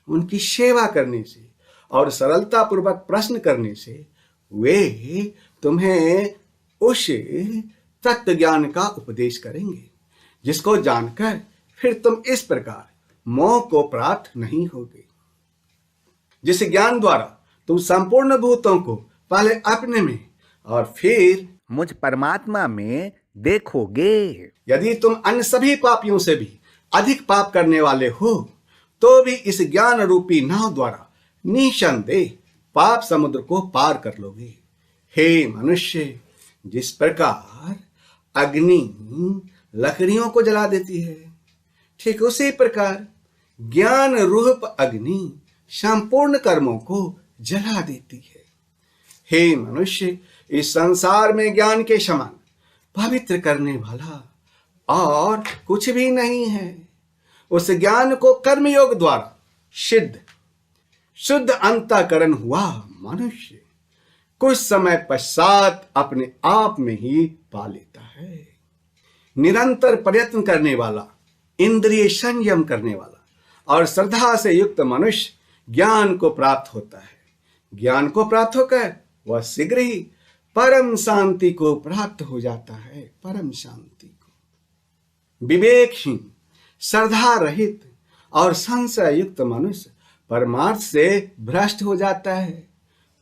उनकी सेवा करने से और सरलता पूर्वक प्रश्न करने से वे तुम्हें उस तत्व ज्ञान का उपदेश करेंगे जिसको जानकर फिर तुम इस प्रकार मोह को प्राप्त नहीं होगे। जिस ज्ञान द्वारा तुम संपूर्ण भूतों को पहले अपने में और फिर मुझ परमात्मा में देखोगे। यदि तुम अन्य सभी पापियों से भी अधिक पाप करने वाले हो तो भी इस ज्ञान रूपी नाव द्वारा निसंदेह पाप समुद्र को पार कर लोगे। हे मनुष्य, जिस प्रकार अग्नि लकड़ियों को जला देती है, ठीक उसी प्रकार ज्ञान रूप अग्नि संपूर्ण कर्मों को जला देती है। हे मनुष्य, इस संसार में ज्ञान के समान पवित्र करने वाला और कुछ भी नहीं है। उस ज्ञान को कर्मयोग द्वारा शुद्ध अंतःकरण हुआ मनुष्य कुछ समय पश्चात अपने आप में ही पा लेता है। निरंतर प्रयत्न करने वाला, इंद्रिय संयम करने वाला और श्रद्धा से युक्त मनुष्य ज्ञान को प्राप्त होता है। ज्ञान को प्राप्त होकर वह शीघ्र ही परम शांति को प्राप्त हो जाता है। परम शांति को विवेकहीन, श्रद्धा रहित और संशय युक्त मनुष्य परमार्थ से भ्रष्ट हो जाता है।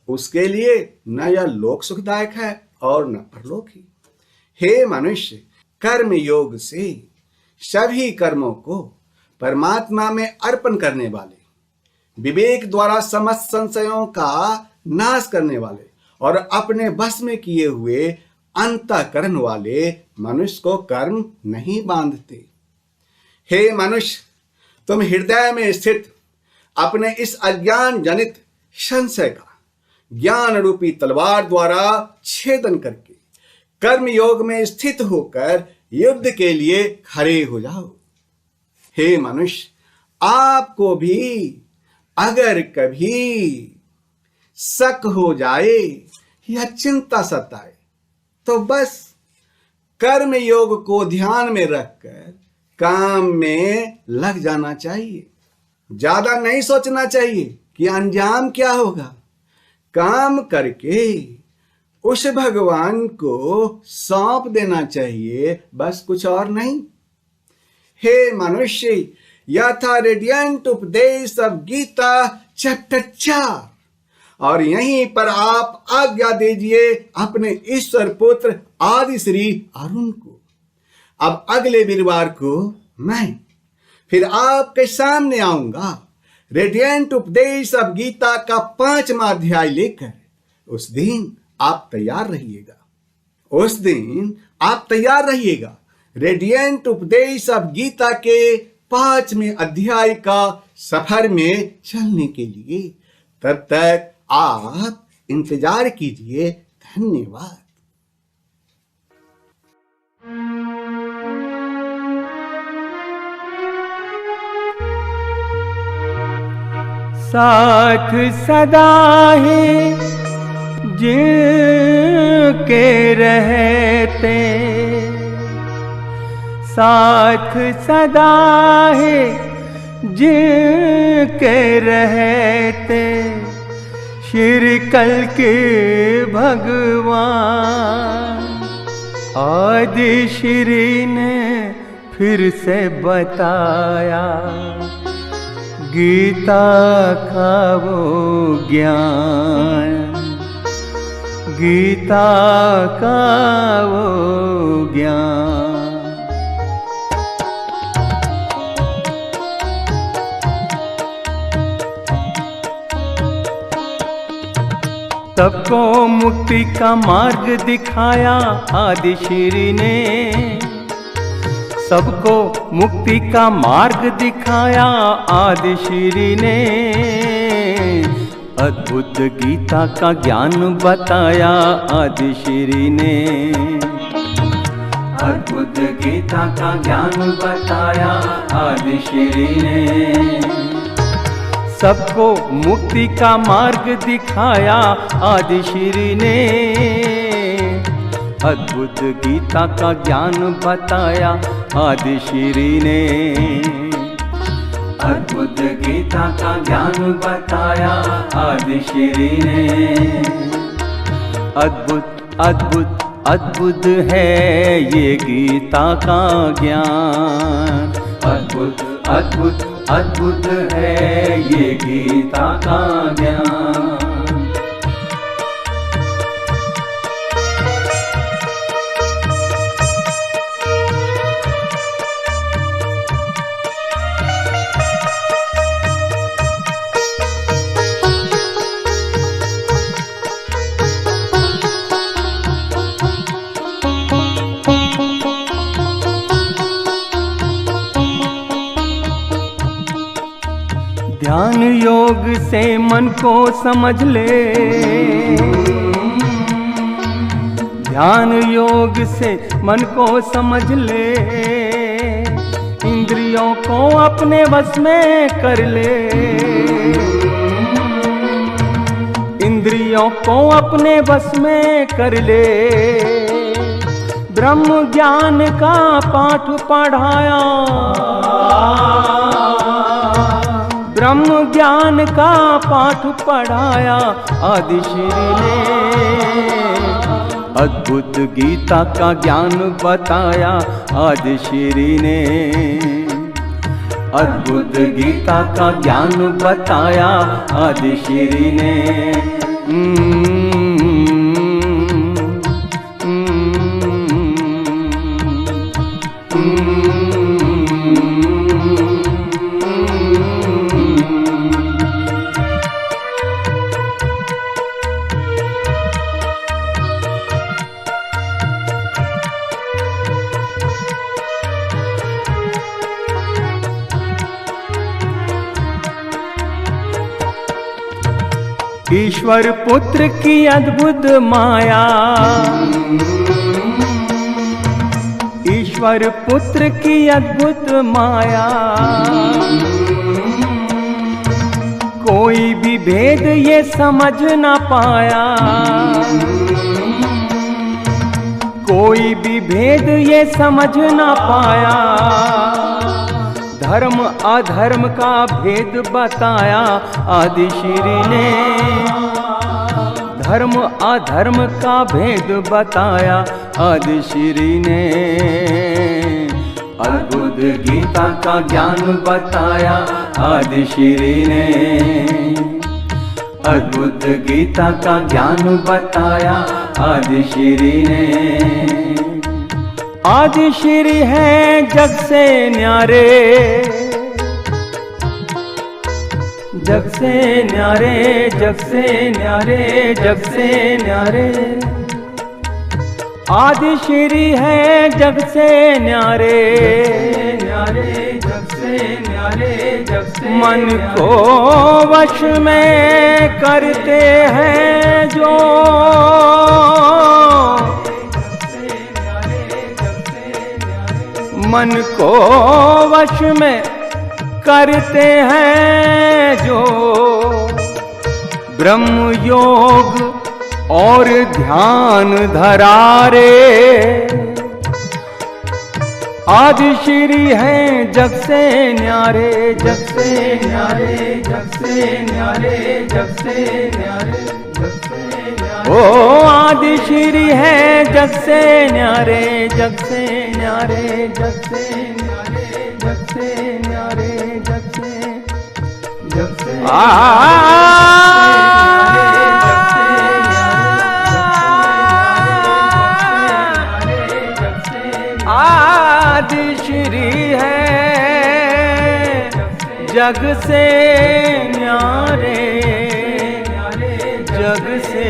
उसके लिए न यह लोक सुखदायक है और न परलोक ही। हे मनुष्य, कर्म योग से सभी कर्मों को परमात्मा में अर्पण करने वाले, विवेक द्वारा समस्त संशयों का नाश करने वाले और अपने बस में किए हुए अंतःकरण वाले मनुष्य को कर्म नहीं बांधते। हे मनुष्य, तुम हृदय में स्थित अपने इस अज्ञान जनित संशय का ज्ञान रूपी तलवार द्वारा छेदन करके कर्म योग में स्थित होकर युद्ध के लिए खड़े हो जाओ। हे मनुष्य, आपको भी अगर कभी शक हो जाए या चिंता सताए तो बस कर्म योग को ध्यान में रखकर काम में लग जाना चाहिए। ज्यादा नहीं सोचना चाहिए कि अंजाम क्या होगा। काम करके उस भगवान को सौंप देना चाहिए, बस कुछ और नहीं। हे मनुष्य, यह था रेडियंट उपदेश ऑफ गीता चैप्टर 4 और यहीं पर आप आज्ञा दीजिए अपने ईश्वर पुत्र आदि श्री अरुण को। अब अगले वीरवार को मैं फिर आपके सामने आऊंगा रेडियंट उपदेश ऑफ गीता का 5वां अध्याय लेकर। उस दिन आप तैयार रहिएगा रेडियंट उपदेश ऑफ गीता के 5वें अध्याय का सफर में चलने के लिए। तब तक आप इंतजार कीजिए। धन्यवाद। साथ सदा है जिनके रहते, साथ सदा है जिनके रहते श्री कल के भगवान आदि श्री ने फिर से बताया गीता का वो ज्ञान, गीता का वो ज्ञान। सबको मुक्ति का मार्ग दिखाया आदि श्री ने, सबको मुक्ति का मार्ग दिखाया आदि श्री ने। अद्भुत गीता का ज्ञान बताया आदि श्री ने, अद्भुत गीता का ज्ञान बताया आदि श्री ने। सबको मुक्ति का मार्ग दिखाया आदि श्री ने। अद्भुत गीता का ज्ञान बताया आदि श्री ने, अद्भुत गीता का ज्ञान बताया आदि श्री ने। अद्भुत अद्भुत अद्भुत है ये गीता का ज्ञान, अद्भुत अद्भुत अद्भुत है ये गीता का ज्ञान। ध्यान योग से मन को समझ ले, ध्यान योग से मन को समझ ले। इंद्रियों को अपने वश में कर ले, इंद्रियों को अपने वश में कर ले। ब्रह्म ज्ञान का पाठ पढ़ाया, ब्रह्म ज्ञान का पाठ पढ़ाया आदि श्री ने। अद्भुत गीता का ज्ञान बताया आदि श्री ने, अद्भुत गीता का ज्ञान बताया आदि श्री ने। ईश्वर पुत्र की अद्भुत माया, ईश्वर पुत्र की अद्भुत माया। कोई भी भेद ये समझ ना पाया, कोई भी भेद ये समझ ना पाया। धर्म अधर्म का भेद बताया आदि श्री ने, धर्म अधर्म का भेद बताया आदि श्री ने। अद्भुत गीता का ज्ञान बताया आदि श्री ने, अद्भुत गीता का ज्ञान बताया आदि श्री ने। आदि श्री है जग से न्यारे, जग से न्यारे, जग से न्यारे, जग से न्यारे। आदि श्री है जग से न्यारे, न्यारे, जग से न्यारे, जग से। मन को वश में करते हैं जो, मन को वश में करते हैं जो। ब्रह्म योग और ध्यान धरारे, आदि श्री हैं जग से न्यारे, जग से न्यारे, जग से न्यारे, जग से न्यारे, जग से न्यारे। ओ आदि श्री हैं जग से न्यारे, जग से न्यारे, जग से न्यारे, जग से न्यारे, जग से, जग से आदि श्री है जग से न्यारे, जग से